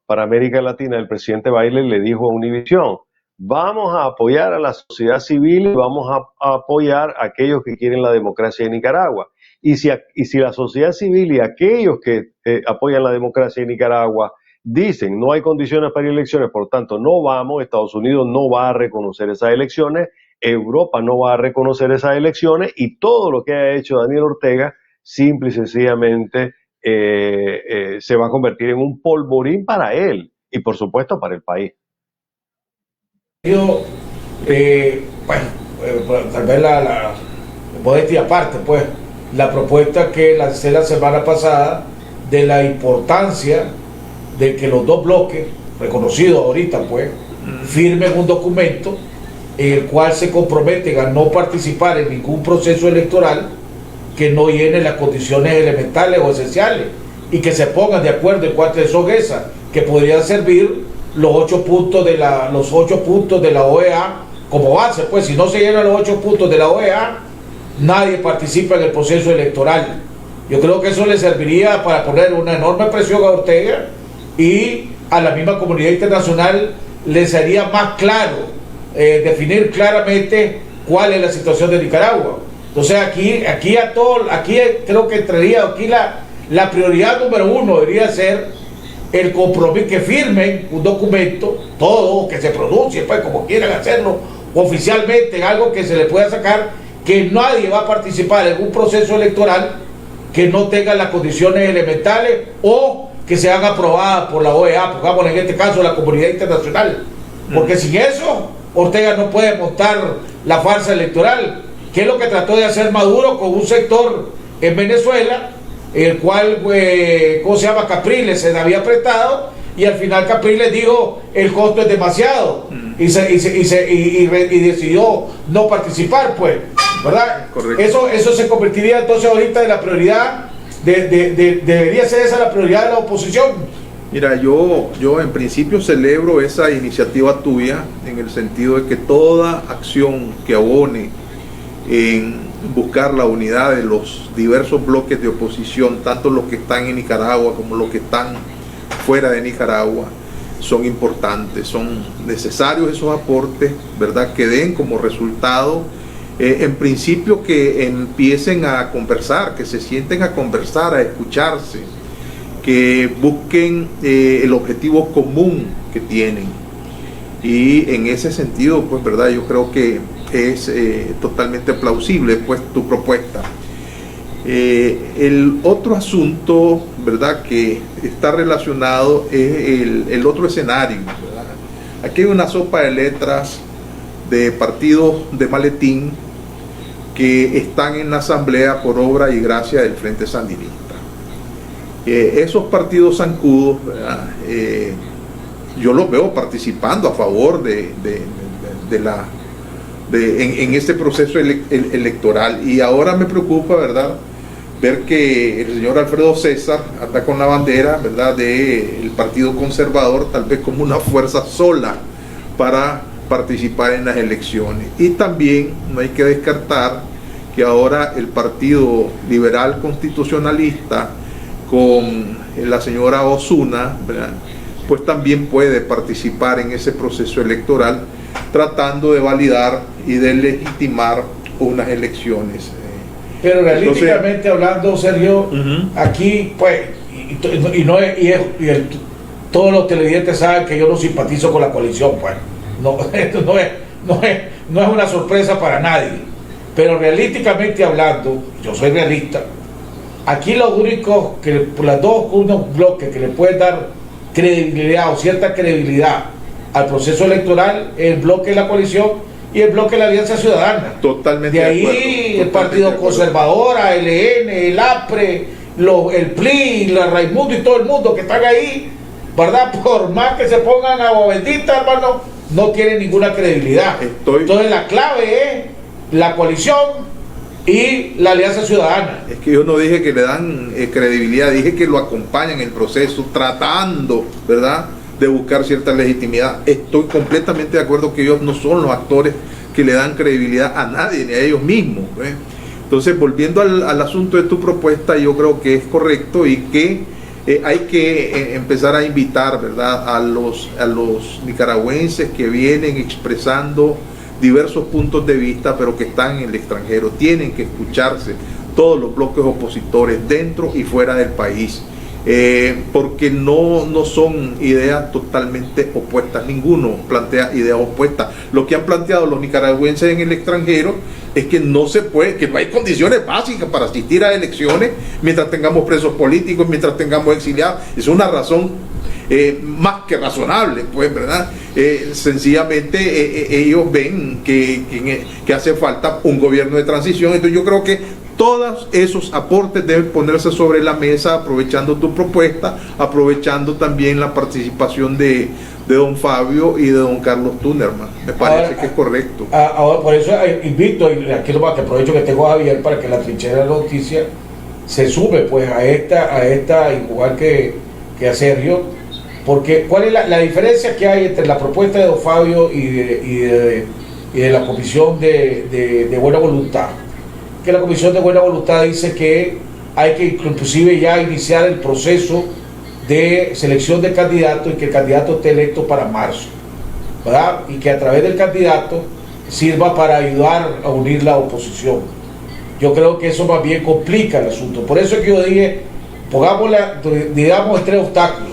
para América Latina, el presidente Biden, le dijo a Univisión: vamos a apoyar a la sociedad civil y vamos a apoyar a aquellos que quieren la democracia en Nicaragua. Y si la sociedad civil y aquellos que apoyan la democracia en Nicaragua dicen no hay condiciones para elecciones, por tanto no vamos, Estados Unidos no va a reconocer esas elecciones, Europa no va a reconocer esas elecciones, y todo lo que ha hecho Daniel Ortega simple y sencillamente se va a convertir en un polvorín para él y por supuesto para el país. Bueno, tal vez la modestia aparte, pues, la propuesta que lancé la semana pasada de la importancia de que los dos bloques, reconocidos ahorita, pues, firmen un documento en el cual se comprometen a no participar en ningún proceso electoral que no llene las condiciones elementales o esenciales, y que se pongan de acuerdo en cuáles son esas, que podrían servir los 8 puntos de la OEA como base. Pues si no se llenan los 8 puntos de la OEA, nadie participa en el proceso electoral. Yo creo que eso le serviría para poner una enorme presión a Ortega, y a la misma comunidad internacional le sería más claro definir claramente cuál es la situación de Nicaragua. Entonces aquí creo que entraría aquí la prioridad número 1 debería ser el compromiso, que firmen un documento, todo, que se pronuncie, pues como quieran hacerlo oficialmente, en algo que se le pueda sacar, que nadie va a participar en un proceso electoral que no tenga las condiciones elementales o que sean aprobadas por la OEA, pongamos en este caso la comunidad internacional, porque sin eso Ortega no puede montar la farsa electoral, que es lo que trató de hacer Maduro con un sector en Venezuela, el cual, ¿cómo se llama? Capriles se le había prestado, y al final Capriles dijo el costo es demasiado, y decidió no participar, pues, ¿verdad? Correcto. Eso se convertiría entonces ahorita en la prioridad, debería ser esa la prioridad de la oposición. Mira, yo en principio celebro esa iniciativa tuya en el sentido de que toda acción que abone en buscar la unidad de los diversos bloques de oposición, tanto los que están en Nicaragua como los que están fuera de Nicaragua, son importantes, son necesarios esos aportes, ¿verdad? Que den como resultado, en principio, que empiecen a conversar, que se sienten a conversar, a escucharse, que busquen el objetivo común que tienen. Y en ese sentido, pues, ¿verdad? Yo creo que es totalmente plausible, pues, tu propuesta. El otro asunto, ¿verdad?, que está relacionado es el otro escenario, ¿verdad? Aquí hay una sopa de letras de partidos de maletín que están en la asamblea por obra y gracia del Frente Sandinista. Esos partidos zancudos, yo los veo participando a favor en este proceso electoral, y ahora me preocupa, ¿verdad?, ver que el señor Alfredo César anda con la bandera, ¿verdad?, del Partido Conservador, tal vez como una fuerza sola para participar en las elecciones. Y también no hay que descartar que ahora el Partido Liberal Constitucionalista con la señora Osuna, ¿verdad?, pues también puede participar en ese proceso electoral, tratando de validar y de legitimar unas elecciones. Pero realísticamente hablando, Sergio, aquí, pues, todos los televidentes saben que yo no simpatizo con la coalición, pues. No, esto no es una sorpresa para nadie. Pero realísticamente hablando, yo soy realista. Aquí los únicos, los dos bloques que le pueden dar credibilidad o cierta credibilidad al proceso electoral es el bloque de la coalición y el bloque de la Alianza Ciudadana. Totalmente de de acuerdo. De ahí el Partido Conservador, ALN, el APRE, el PLI, la Raimundo y todo el mundo que están ahí, ¿verdad? Por más que se pongan agua bendita, hermano, no tienen ninguna credibilidad. Entonces la clave es la coalición y la Alianza Ciudadana. Es que yo no dije que le dan credibilidad, dije que lo acompañan en el proceso, tratando, ¿verdad?, de buscar cierta legitimidad. Estoy completamente de acuerdo que ellos no son los actores que le dan credibilidad a nadie, ni a ellos mismos, ¿eh? Entonces, volviendo al asunto de tu propuesta, yo creo que es correcto y que hay que empezar a invitar, ¿verdad?, a los nicaragüenses que vienen expresando diversos puntos de vista, pero que están en el extranjero. Tienen que escucharse todos los bloques opositores dentro y fuera del país, porque no son ideas totalmente opuestas. Ninguno plantea ideas opuestas. Lo que han planteado los nicaragüenses en el extranjero es que no se puede, que no hay condiciones básicas para asistir a elecciones mientras tengamos presos políticos, mientras tengamos exiliados. Es una razón más que razonable, pues, ¿verdad? Sencillamente ellos ven que hace falta un gobierno de transición. Entonces yo creo que todos esos aportes deben ponerse sobre la mesa, aprovechando tu propuesta, aprovechando también la participación de don Fabio y de don Carlos Tunerman. Me parece ahora, que es correcto. Ahora, por eso invito, y aquí lo más que aprovecho que tengo a Javier para que la trinchera de la noticia se sume pues a esta igual que a Sergio, porque ¿cuál es la diferencia que hay entre la propuesta de don Fabio y de la Comisión de Buena Voluntad? Que la Comisión de Buena Voluntad dice que hay que inclusive ya iniciar el proceso de selección de candidatos y que el candidato esté electo para marzo, ¿verdad? Y que a través del candidato sirva para ayudar a unir la oposición. Yo creo que eso más bien complica el asunto. Por eso es que yo dije, digamos, tres obstáculos.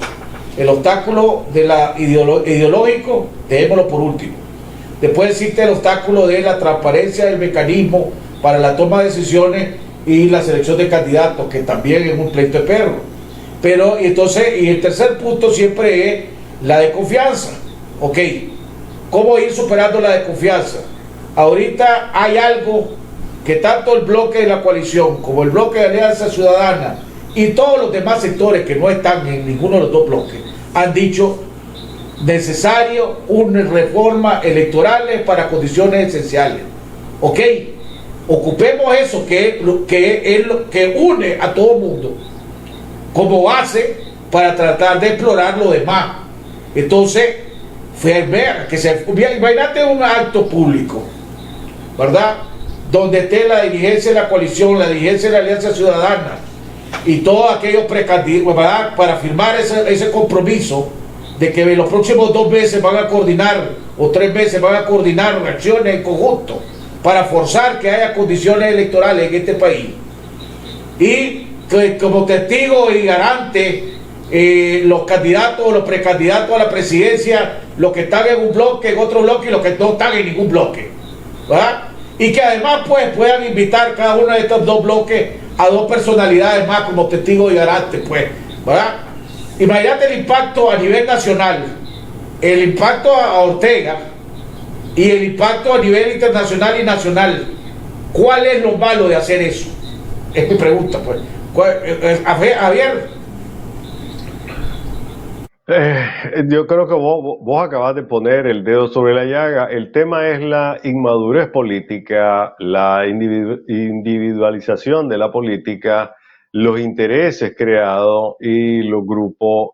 El obstáculo de ideológico, dejémoslo por último. Después existe el obstáculo de la transparencia del mecanismo para la toma de decisiones y la selección de candidatos, que también es un pleito de perro. Pero entonces, y el tercer punto siempre es la desconfianza. Ok, ¿cómo ir superando la desconfianza? Ahorita hay algo que tanto el bloque de la coalición como el bloque de Alianza Ciudadana y todos los demás sectores que no están en ninguno de los dos bloques han dicho necesario una reforma electoral para condiciones esenciales. ¿Ok? Ocupemos eso que es lo que une a todo el mundo como base para tratar de explorar lo demás. Entonces, imagínate un acto público, ¿verdad? Donde esté la dirigencia de la coalición, la dirigencia de la Alianza Ciudadana y todos aquellos precandidatos, ¿verdad? Para firmar ese compromiso de que en los próximos 2 meses van a coordinar, o 3 meses van a coordinar acciones en conjunto para forzar que haya condiciones electorales en este país. Y que, como testigo y garante, los candidatos o los precandidatos a la presidencia, los que están en un bloque, en otro bloque, y los que no están en ningún bloque, ¿verdad? Y que además pues puedan invitar cada uno de estos 2 bloques a 2 personalidades más como testigos y garantes, pues, ¿verdad? Imagínate el impacto a nivel nacional, el impacto a Ortega y el impacto a nivel internacional y nacional. ¿Cuál es lo malo de hacer eso? Es mi pregunta, pues. Javier. Yo creo que vos acabas de poner el dedo sobre la llaga. El tema es la inmadurez política, la individualización de la política, los intereses creados y los grupos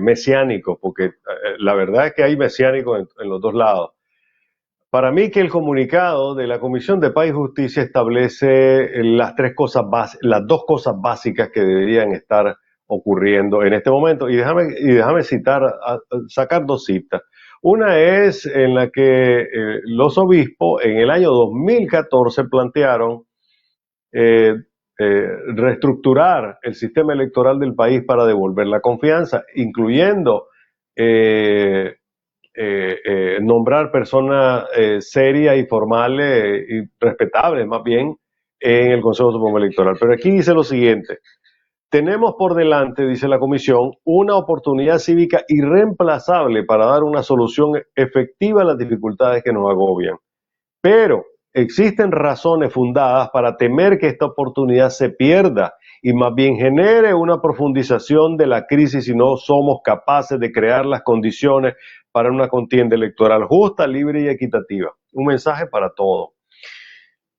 mesiánicos, porque la verdad es que hay mesiánicos en los dos lados. Para mí que el comunicado de la Comisión de Paz y Justicia establece las 2 cosas básicas que deberían estar ocurriendo en este momento, y déjame sacar 2 citas. Una es en la que los obispos en el año 2014 plantearon reestructurar el sistema electoral del país para devolver la confianza, incluyendo nombrar personas serias y formales y respetables más bien en el Consejo Supremo Electoral. Pero aquí dice lo siguiente: tenemos por delante, dice la Comisión, una oportunidad cívica irreemplazable para dar una solución efectiva a las dificultades que nos agobian. Pero existen razones fundadas para temer que esta oportunidad se pierda y más bien genere una profundización de la crisis si no somos capaces de crear las condiciones para una contienda electoral justa, libre y equitativa. Un mensaje para todos.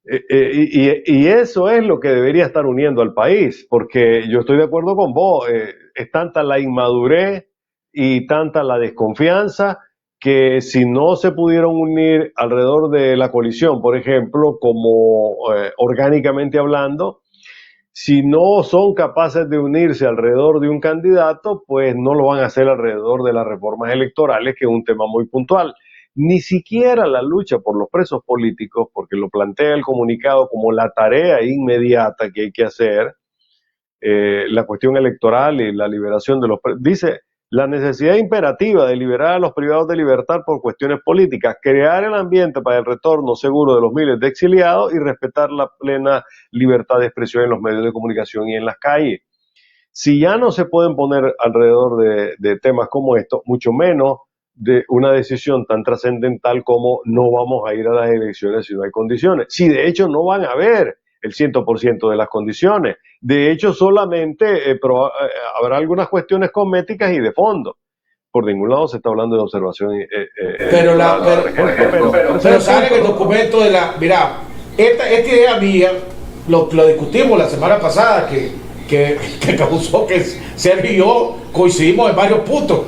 Y eso es lo que debería estar uniendo al país, porque yo estoy de acuerdo con vos, es tanta la inmadurez y tanta la desconfianza que si no se pudieron unir alrededor de la coalición, por ejemplo, como orgánicamente hablando, si no son capaces de unirse alrededor de un candidato, pues no lo van a hacer alrededor de las reformas electorales, que es un tema muy puntual. Ni siquiera la lucha por los presos políticos, porque lo plantea el comunicado como la tarea inmediata que hay que hacer, la cuestión electoral y la liberación de los presos. Dice, la necesidad imperativa de liberar a los privados de libertad por cuestiones políticas, crear el ambiente para el retorno seguro de los miles de exiliados y respetar la plena libertad de expresión en los medios de comunicación y en las calles. Si ya no se pueden poner alrededor de temas como estos, mucho menos de una decisión tan trascendental como no vamos a ir a las elecciones si no hay condiciones. Si de hecho no van a haber el 100% de las condiciones. De hecho, solamente habrá algunas cuestiones cosméticas y de fondo. Por ningún lado se está hablando de observación. Pero sale en el documento de la... Mira, esta idea mía, lo discutimos la semana pasada, que causó que Sergio y yo coincidimos en varios puntos.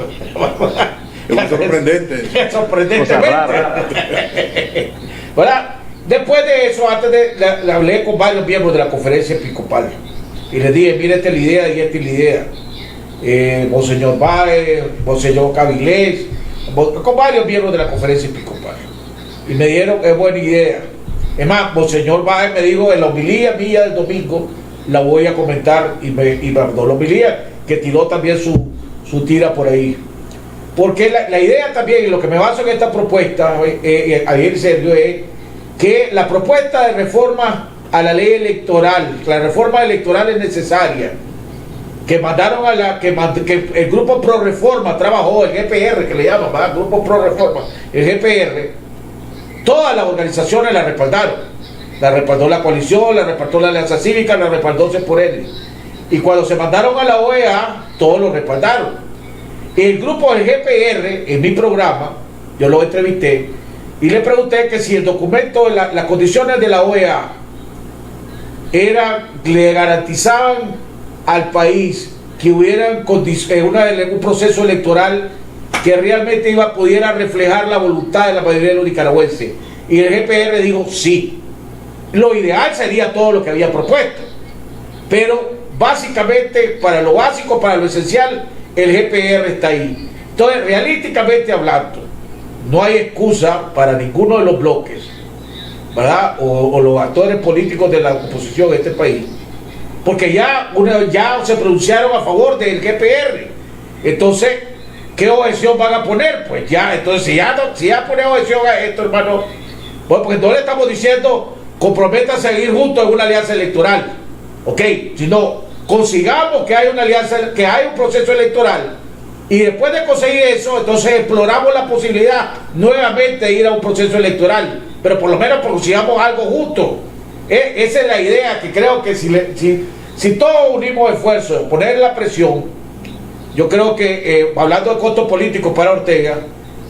Es muy sorprendente. Sorprendentemente. ¿Verdad? Después de eso, antes le hablé con varios miembros de la conferencia episcopal y les dije, mire, esta es la idea y esta es la idea. Monseñor Báez, Monseñor Cavilés, con varios miembros de la conferencia episcopal. Y me dijeron, es buena idea. Es más, Monseñor Báez me dijo, en la homilía mía del domingo, la voy a comentar, y me mandó la homilía, que tiró también su tira por ahí. Porque la idea también, y lo que me baso en esta propuesta, ayer Sergio, es que la propuesta de reforma a la ley electoral, la reforma electoral es necesaria, que mandaron que el grupo Pro Reforma trabajó, el GPR, que le llaman, ¿verdad? Grupo Pro Reforma, el GPR, todas las organizaciones la respaldaron. La respaldó la coalición, la respaldó la Alianza Cívica, la respaldó C por L. Y cuando se mandaron a la OEA, todos lo respaldaron. El grupo del GPR, en mi programa, yo lo entrevisté y le pregunté que si el documento, las condiciones de la OEA le garantizaban al país que hubiera un proceso electoral que realmente pudiera reflejar la voluntad de la mayoría de los nicaragüenses. Y el GPR dijo sí. Lo ideal sería todo lo que había propuesto, pero básicamente para lo básico, para lo esencial, el GPR está ahí. Entonces, realísticamente hablando, no hay excusa para ninguno de los bloques, ¿verdad? O los actores políticos de la oposición de este país, porque ya se pronunciaron a favor del GPR. Entonces, ¿qué objeción van a poner? Pues ya, entonces si ya pone objeción a esto, hermano, bueno, porque no le estamos diciendo comprométanse a seguir juntos en una alianza electoral, ok, sino consigamos que haya una alianza, que haya un proceso electoral, y después de conseguir eso, entonces exploramos la posibilidad nuevamente de ir a un proceso electoral, pero por lo menos consigamos algo justo. Esa es la idea, que creo que si todos unimos esfuerzos, poner la presión, yo creo que, hablando de costo político para Ortega,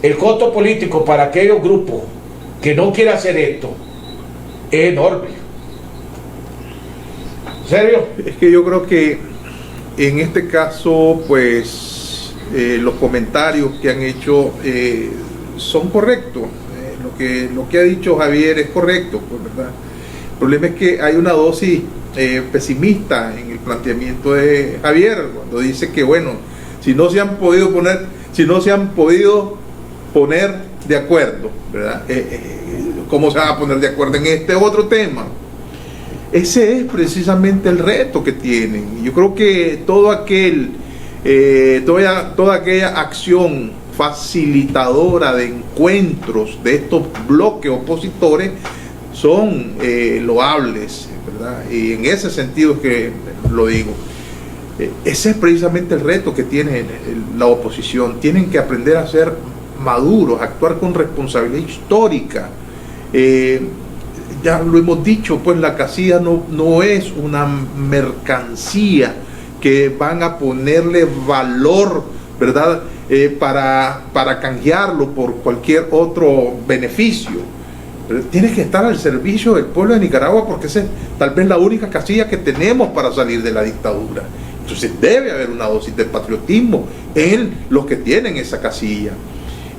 el costo político para aquellos grupos que no quieren hacer esto es enorme. ¿En serio? Es que yo creo que en este caso, pues, los comentarios que han hecho son correctos. Lo que ha dicho Javier es correcto, pues, ¿verdad? El problema es que hay una dosis pesimista en el planteamiento de Javier, cuando dice que, bueno, si no se han podido poner de acuerdo, ¿verdad? ¿Cómo se van a poner de acuerdo en este otro tema? Ese es precisamente el reto que tienen. Yo creo que toda aquella acción facilitadora de encuentros de estos bloques opositores son loables, ¿verdad? Y en ese sentido es que lo digo. Ese es precisamente el reto que tiene la oposición. Tienen que aprender a ser maduros, actuar con responsabilidad histórica. Ya lo hemos dicho, pues la casilla no es una mercancía que van a ponerle valor, ¿verdad? Para canjearlo por cualquier otro beneficio. Pero tiene que estar al servicio del pueblo de Nicaragua, porque esa es tal vez la única casilla que tenemos para salir de la dictadura. Entonces debe haber una dosis de patriotismo en los que tienen esa casilla,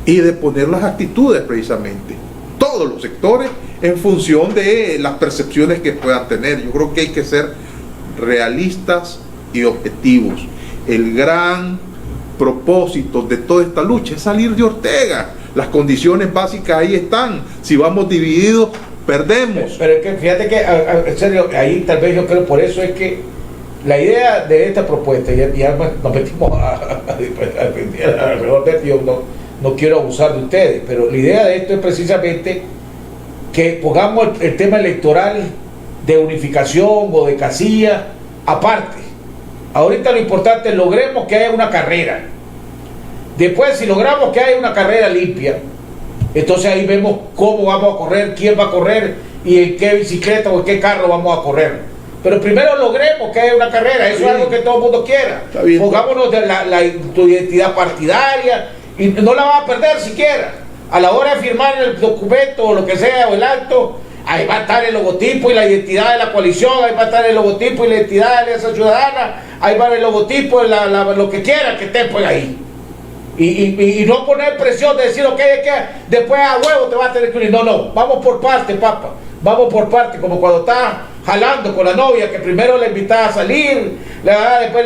y de poner las actitudes precisamente, todos los sectores, en función de las percepciones que puedan tener. Yo creo que hay que ser realistas y objetivos. El gran propósito de toda esta lucha es salir de Ortega. Las condiciones básicas ahí están. Si vamos divididos, perdemos. Pero es que fíjate que, en serio, ahí tal vez yo creo, por eso es que la idea de esta propuesta, ya nos metimos alrededor de esto, yo no quiero abusar de ustedes, pero la idea de esto es precisamente que pongamos el tema electoral de unificación o de casilla aparte. Ahorita lo importante es logremos que haya una carrera. Después, si logramos que haya una carrera limpia, entonces ahí vemos cómo vamos a correr, quién va a correr y en qué bicicleta o en qué carro vamos a correr. Pero primero logremos que haya una carrera. Eso es algo que todo el mundo quiera. Pongámonos de tu identidad partidaria, y no la vas a perder siquiera. A la hora de firmar el documento o lo que sea, o el acto, ahí va a estar el logotipo y la identidad de la coalición, ahí va a estar el logotipo y la identidad de la Alianza Ciudadana, ahí va el logotipo, lo que quiera que esté pues ahí. Y no poner presión de decir, ok, es que después a huevo te vas a tener que unir. No, vamos por parte, papá. Vamos por parte, como cuando estás jalando con la novia, que primero le invitas a salir, después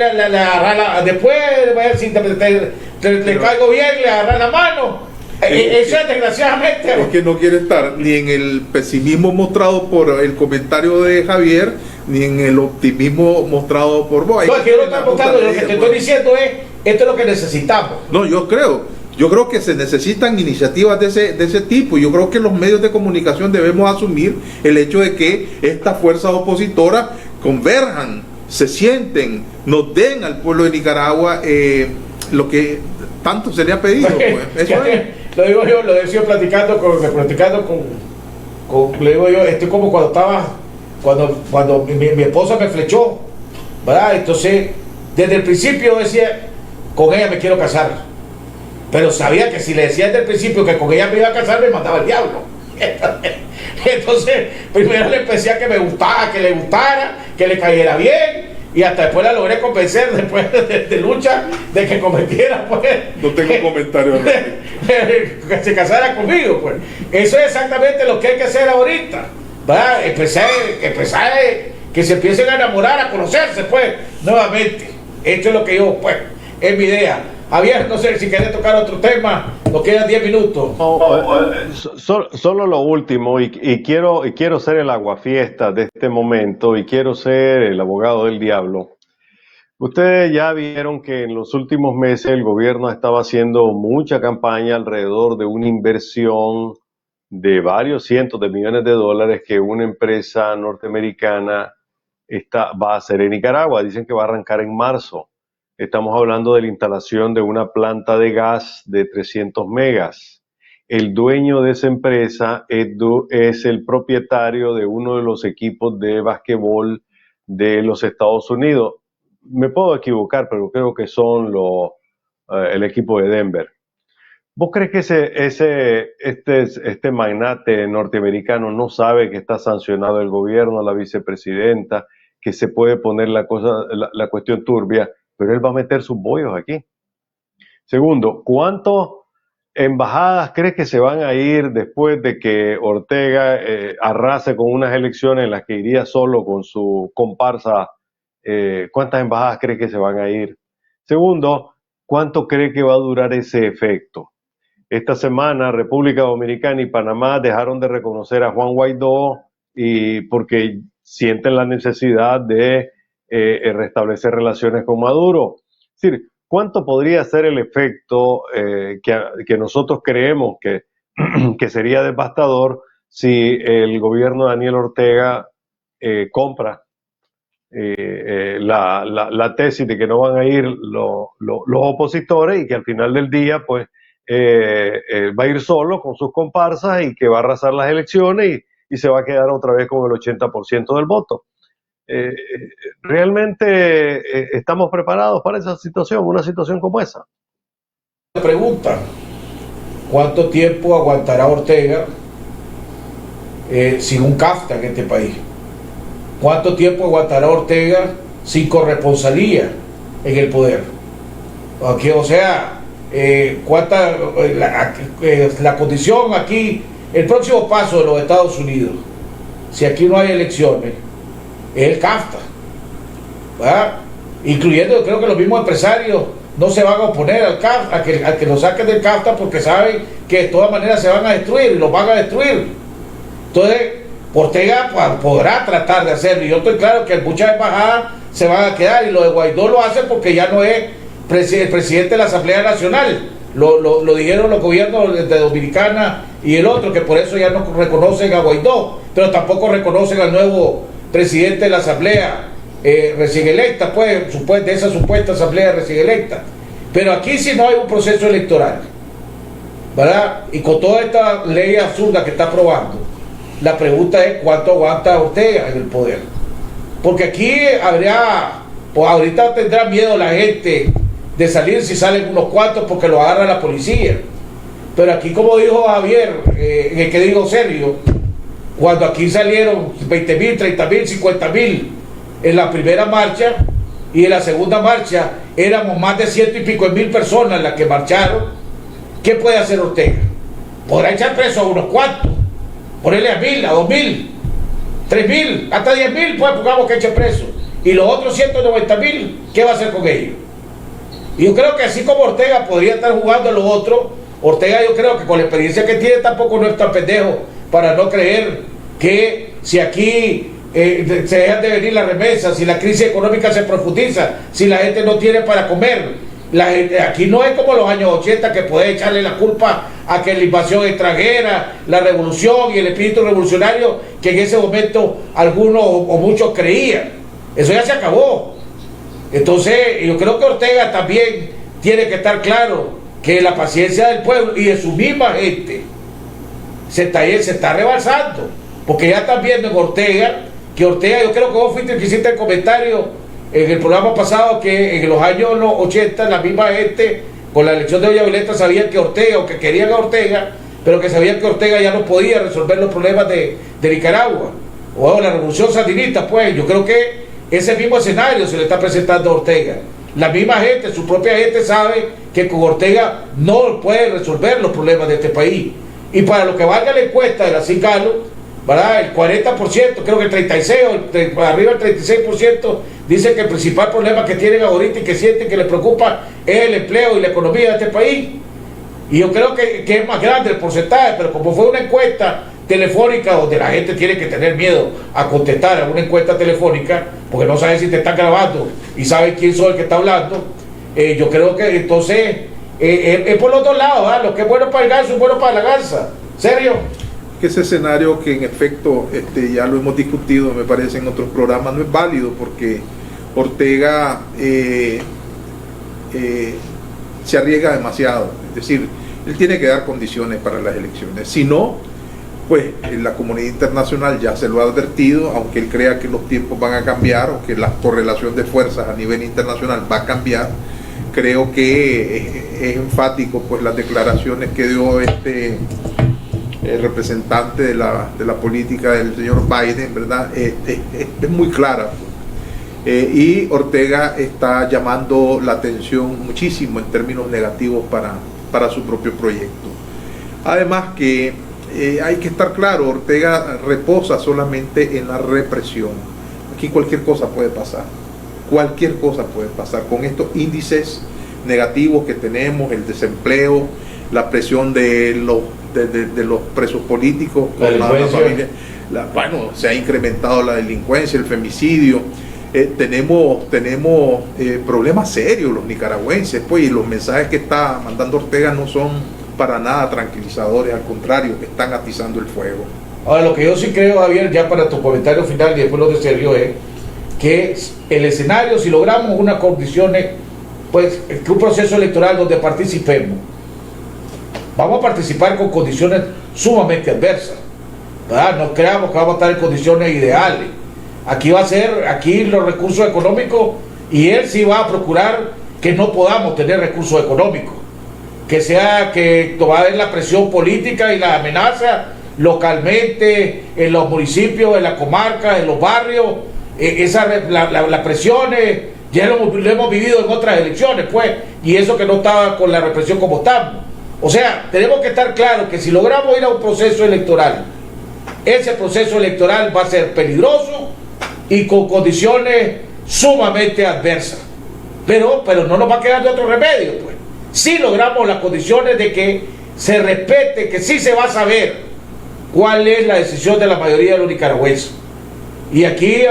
después a ver si le caigo bien, le agarras la mano. Eso es desgraciadamente. Es que no quiere estar ni en el pesimismo mostrado por el comentario de Javier, ni en el optimismo mostrado por vos. No, es que yo no estoy mostrando, lo que te estoy diciendo es, esto es lo que necesitamos. No, yo creo que se necesitan iniciativas de ese tipo. Yo creo que los medios de comunicación debemos asumir el hecho de que estas fuerzas opositoras converjan, se sienten, nos den al pueblo de Nicaragua lo que tanto se le ha pedido. Pues. Eso es. Lo digo yo, lo he sido platicando con le digo yo, estoy como cuando mi esposa me flechó, ¿verdad? Entonces, desde el principio decía, con ella me quiero casar, pero sabía que si le decía desde el principio que con ella me iba a casar, me mandaba el diablo. Entonces, primero le empecé a que me gustaba, que le gustara, que le cayera bien, y hasta después la logré convencer, después de lucha, de que cometiera, pues. No tengo comentario. Que se casara conmigo, pues. Eso es exactamente lo que hay que hacer ahorita, ¿verdad? Empezar que se empiecen a enamorar, a conocerse, pues, nuevamente. Esto es lo que yo, pues, es mi idea. Javier, no sé si querés tocar otro tema, nos quedan 10 minutos. Solo lo último, y quiero ser el aguafiesta de este momento, y quiero ser el abogado del diablo. Ustedes ya vieron que en los últimos meses el gobierno estaba haciendo mucha campaña alrededor de una inversión de varios cientos de millones de dólares que una empresa norteamericana va a hacer en Nicaragua. Dicen que va a arrancar en marzo. Estamos hablando de la instalación de una planta de gas de 300 megas. El dueño de esa empresa es el propietario de uno de los equipos de basquetbol de los Estados Unidos. Me puedo equivocar, pero creo que son el equipo de Denver. ¿Vos crees que este magnate norteamericano no sabe que está sancionado el gobierno, la vicepresidenta, que se puede poner la cuestión turbia? Pero él va a meter sus bollos aquí. Segundo, ¿cuántas embajadas crees que se van a ir después de que Ortega arrase con unas elecciones en las que iría solo con su comparsa? ¿Cuántas embajadas cree que se van a ir? Segundo, ¿cuánto cree que va a durar ese efecto? Esta semana República Dominicana y Panamá dejaron de reconocer a Juan Guaidó porque sienten la necesidad de restablecer relaciones con Maduro. Es decir, ¿cuánto podría ser el efecto que nosotros creemos que sería devastador si el gobierno de Daniel Ortega compra la tesis de que no van a ir los opositores y que al final del día pues va a ir solo con sus comparsas y que va a arrasar las elecciones y se va a quedar otra vez con el 80% del voto? ¿Realmente estamos preparados para esa situación, una situación como esa? Pregunta, ¿cuánto tiempo aguantará Ortega sin un CAFTA en este país? ¿Cuánto tiempo aguantará Ortega sin corresponsalía en el poder? Aquí, o sea, la condición aquí, el próximo paso de los Estados Unidos, si aquí no hay elecciones, es el CAFTA, ¿verdad? Incluyendo, creo que los mismos empresarios no se van a oponer al CAFTA, a que lo saquen del CAFTA, porque saben que de todas maneras se van a destruir y los van a destruir. Entonces Ortega podrá tratar de hacerlo, y yo estoy claro que muchas embajadas se van a quedar, y lo de Guaidó lo hace porque ya no es el presidente de la Asamblea Nacional. Lo dijeron los gobiernos de Dominicana y el otro, que por eso ya no reconocen a Guaidó, pero tampoco reconocen al nuevo presidente de la Asamblea recién electa, pues, de esa supuesta Asamblea recién electa. Pero aquí sí no hay un proceso electoral, ¿verdad? Y con toda esta ley absurda que está aprobando, la pregunta es cuánto aguanta Ortega en el poder. Porque aquí ahorita tendrá miedo la gente de salir si salen unos cuantos porque lo agarra la policía. Pero aquí, como dijo Javier, en el que digo Sergio, cuando aquí salieron 20.000, 30.000, 50.000 en la primera marcha, y en la segunda marcha éramos más de 100 y pico mil personas las que marcharon, ¿qué puede hacer Ortega? Podrá echar preso a unos cuantos, ponerle a 1.000, a 2.000, 3.000, hasta 10.000, pues pongamos que eche preso. Y los otros 190.000, ¿qué va a hacer con ellos? Y yo creo que así como Ortega podría estar jugando a los otros, Ortega, yo creo que con la experiencia que tiene tampoco no es tan pendejo para no creer que si aquí se dejan de venir las remesas, si la crisis económica se profundiza, si la gente no tiene para comer, aquí no es como los años 80 que puede echarle la culpa a que la invasión extranjera, la revolución y el espíritu revolucionario que en ese momento algunos o muchos creían. Eso ya se acabó. Entonces yo creo que Ortega también tiene que estar claro que la paciencia del pueblo y de su misma gente se está rebalsando, porque ya están viendo en Ortega, que Ortega, yo creo que vos fuiste el que hiciste el comentario en el programa pasado, que en los años 80 la misma gente con la elección de Doña Violeta sabían que Ortega, o que querían a Ortega, pero que sabían que Ortega ya no podía resolver los problemas de Nicaragua, o la revolución sandinista. Pues yo creo que ese mismo escenario se le está presentando a Ortega. La misma gente, su propia gente sabe que con Ortega no puede resolver los problemas de este país. Y para lo que valga la encuesta de la CICALO, ¿verdad? El 40%, creo que el 36%, arriba del 36%, dice que el principal problema que tienen ahorita y que sienten que les preocupa es el empleo y la economía de este país. Y yo creo que es más grande el porcentaje, pero como fue una encuesta telefónica donde la gente tiene que tener miedo a contestar a una encuesta telefónica, porque no saben si te están grabando y saben quién soy el que está hablando, yo creo que entonces es por los dos lados, ¿verdad? Lo que es bueno para el ganso es bueno para la garza. ¿Serio? Que ese escenario, que en efecto ya lo hemos discutido, me parece, en otros programas, no es válido, porque Ortega se arriesga demasiado. Es decir, él tiene que dar condiciones para las elecciones. Si no, pues la comunidad internacional ya se lo ha advertido, aunque él crea que los tiempos van a cambiar o que la correlación de fuerzas a nivel internacional va a cambiar. Creo que es enfático pues las declaraciones que dio el representante de la política del señor Biden, ¿verdad? Es muy clara. Y Ortega está llamando la atención muchísimo en términos negativos para su propio proyecto. Además que hay que estar claro, Ortega reposa solamente en la represión. Aquí cualquier cosa puede pasar. Cualquier cosa puede pasar con estos índices negativos que tenemos, el desempleo, la presión de los presos políticos, con la familia. Bueno, se ha incrementado la delincuencia, el femicidio. Tenemos problemas serios los nicaragüenses, pues, y los mensajes que está mandando Ortega no son para nada tranquilizadores, al contrario, están atizando el fuego. Ahora, lo que yo sí creo, Javier, ya para tu comentario final y después lo de Sergio, es que el escenario, si logramos unas condiciones, pues que un proceso electoral donde participemos, vamos a participar con condiciones sumamente adversas, ¿verdad? No creamos que vamos a estar en condiciones ideales. Aquí va a ser, aquí los recursos económicos, y él sí va a procurar que no podamos tener recursos económicos, que sea que va a haber la presión política y la amenaza localmente, en los municipios, en la comarca, en los barrios, las presiones, ya lo hemos vivido en otras elecciones, pues, y eso que no estaba con la represión como estamos. O sea, tenemos que estar claros que si logramos ir a un proceso electoral, ese proceso electoral va a ser peligroso y con condiciones sumamente adversas. Pero no nos va a quedar de otro remedio, pues. Si logramos las condiciones de que se respete, que sí se va a saber cuál es la decisión de la mayoría de los nicaragüenses. Y aquí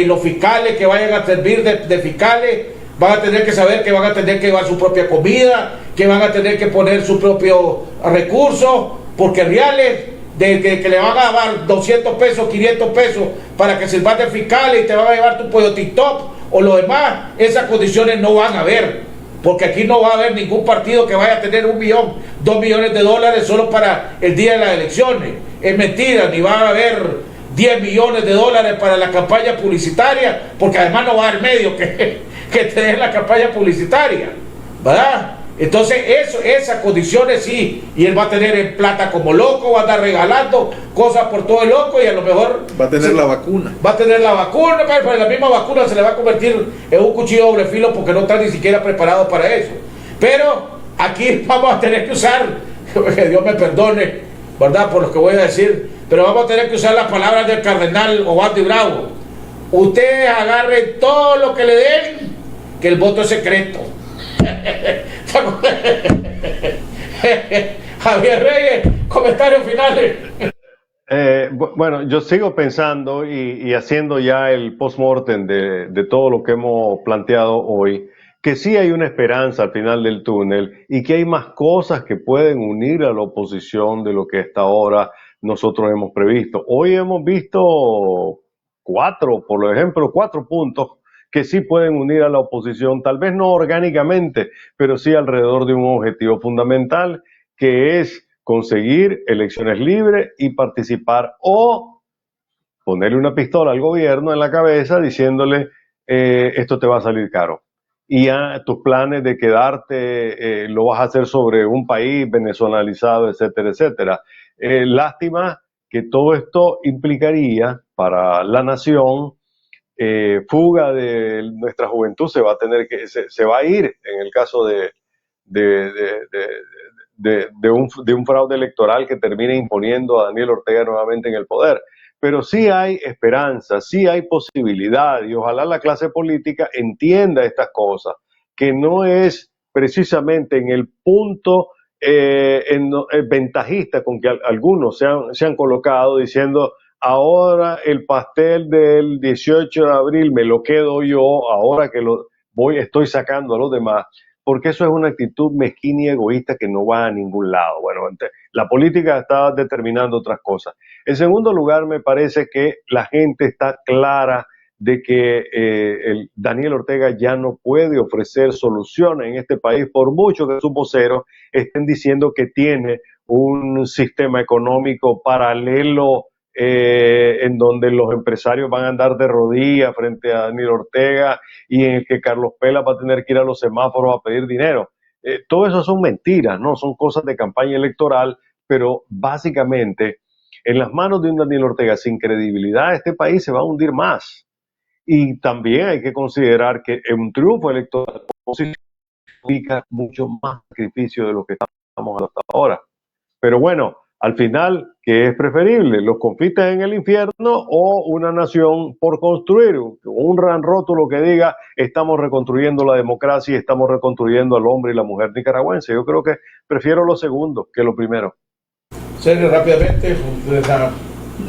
los fiscales que vayan a servir de fiscales van a tener que saber que van a tener que llevar su propia comida, que van a tener que poner sus propios recursos, porque reales que le van a dar 200 pesos, 500 pesos para que sirvas de fiscal y te van a llevar tu pollo TikTok o lo demás, esas condiciones no van a haber. Porque aquí no va a haber ningún partido que vaya a tener 1 millón, 2 millones de dólares solo para el día de las elecciones. Es mentira, ni va a haber 10 millones de dólares para la campaña publicitaria, porque además no va a haber medio que te den la campaña publicitaria, ¿verdad? Entonces esas condiciones sí, y él va a tener en plata como loco, va a estar regalando cosas por todo el loco y a lo mejor va a tener la vacuna. Va a tener la vacuna, pero la misma vacuna se le va a convertir en un cuchillo doble filo porque no está ni siquiera preparado para eso. Pero aquí vamos a tener que usar, que Dios me perdone, ¿verdad? Por lo que voy a decir, pero vamos a tener que usar las palabras del cardenal Obando y Bravo. Ustedes agarren todo lo que le den, que el voto es secreto. Javier Reyes, comentarios finales. Bueno, yo sigo pensando y haciendo ya el post-mortem de todo lo que hemos planteado hoy, que sí hay una esperanza al final del túnel y que hay más cosas que pueden unir a la oposición de lo que hasta ahora nosotros hemos previsto. Hoy hemos visto 4 puntos que sí pueden unir a la oposición, tal vez no orgánicamente, pero sí alrededor de un objetivo fundamental, que es conseguir elecciones libres y participar, o ponerle una pistola al gobierno en la cabeza diciéndole esto te va a salir caro. Y ya tus planes de quedarte lo vas a hacer sobre un país venezolanizado, etcétera, etcétera. Lástima que todo esto implicaría para la nación fuga de nuestra juventud, se va a ir en el caso de un fraude electoral que termine imponiendo a Daniel Ortega nuevamente en el poder. Pero sí hay esperanza, sí hay posibilidad, y ojalá la clase política entienda estas cosas, que no es precisamente en el punto ventajista con que algunos se han colocado diciendo ahora el pastel del 18 de abril me lo quedo yo, ahora que estoy sacando a los demás, porque eso es una actitud mezquina y egoísta que no va a ningún lado. Bueno, la política está determinando otras cosas. En segundo lugar, me parece que la gente está clara de que Daniel Ortega ya no puede ofrecer soluciones en este país, por mucho que sus voceros estén diciendo que tiene un sistema económico paralelo en donde los empresarios van a andar de rodillas frente a Daniel Ortega y en el que Carlos Pela va a tener que ir a los semáforos a pedir dinero. Todo eso son mentiras, ¿no? Son cosas de campaña electoral, pero básicamente en las manos de un Daniel Ortega sin credibilidad este país se va a hundir más. Y también hay que considerar que un triunfo electoral significa mucho más sacrificio de lo que estamos hasta ahora. Pero bueno, al final, ¿qué es preferible? ¿Los conflictos en el infierno o una nación por construir? Un gran rótulo que diga estamos reconstruyendo la democracia y estamos reconstruyendo al hombre y la mujer nicaragüense. Yo creo que prefiero lo segundo que lo primero. Sergio, rápidamente.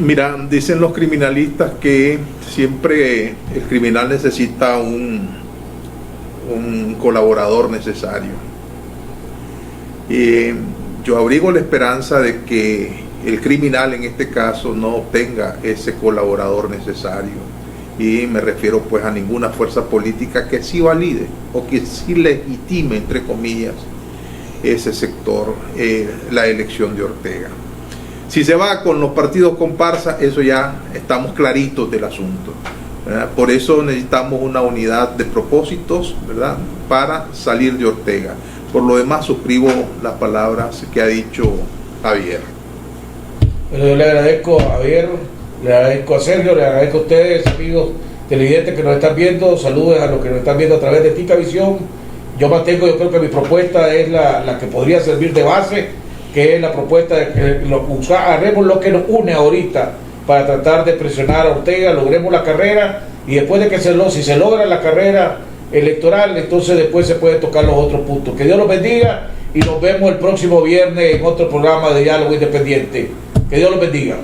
Mira, dicen los criminalistas que siempre el criminal necesita un colaborador necesario. Yo abrigo la esperanza de que el criminal en este caso no obtenga ese colaborador necesario, y me refiero pues a ninguna fuerza política que sí valide o que sí legitime, entre comillas, ese sector, la elección de Ortega. Si se va con los partidos comparsa, eso ya estamos claritos del asunto, ¿verdad? Por eso necesitamos una unidad de propósitos, ¿verdad?, para salir de Ortega. Por lo demás, suscribo las palabras que ha dicho Javier. Bueno, yo le agradezco a Javier, le agradezco a Sergio, le agradezco a ustedes, amigos televidentes que nos están viendo. Saludos a los que nos están viendo a través de Ticavisión. Yo creo que mi propuesta es la que podría servir de base, que es la propuesta de que haremos lo que nos une ahorita para tratar de presionar a Ortega, logremos la carrera, y después de que si se logra la carrera electoral, entonces después se pueden tocar los otros puntos. Que Dios los bendiga y nos vemos el próximo viernes en otro programa de Diálogo Independiente. Que Dios los bendiga.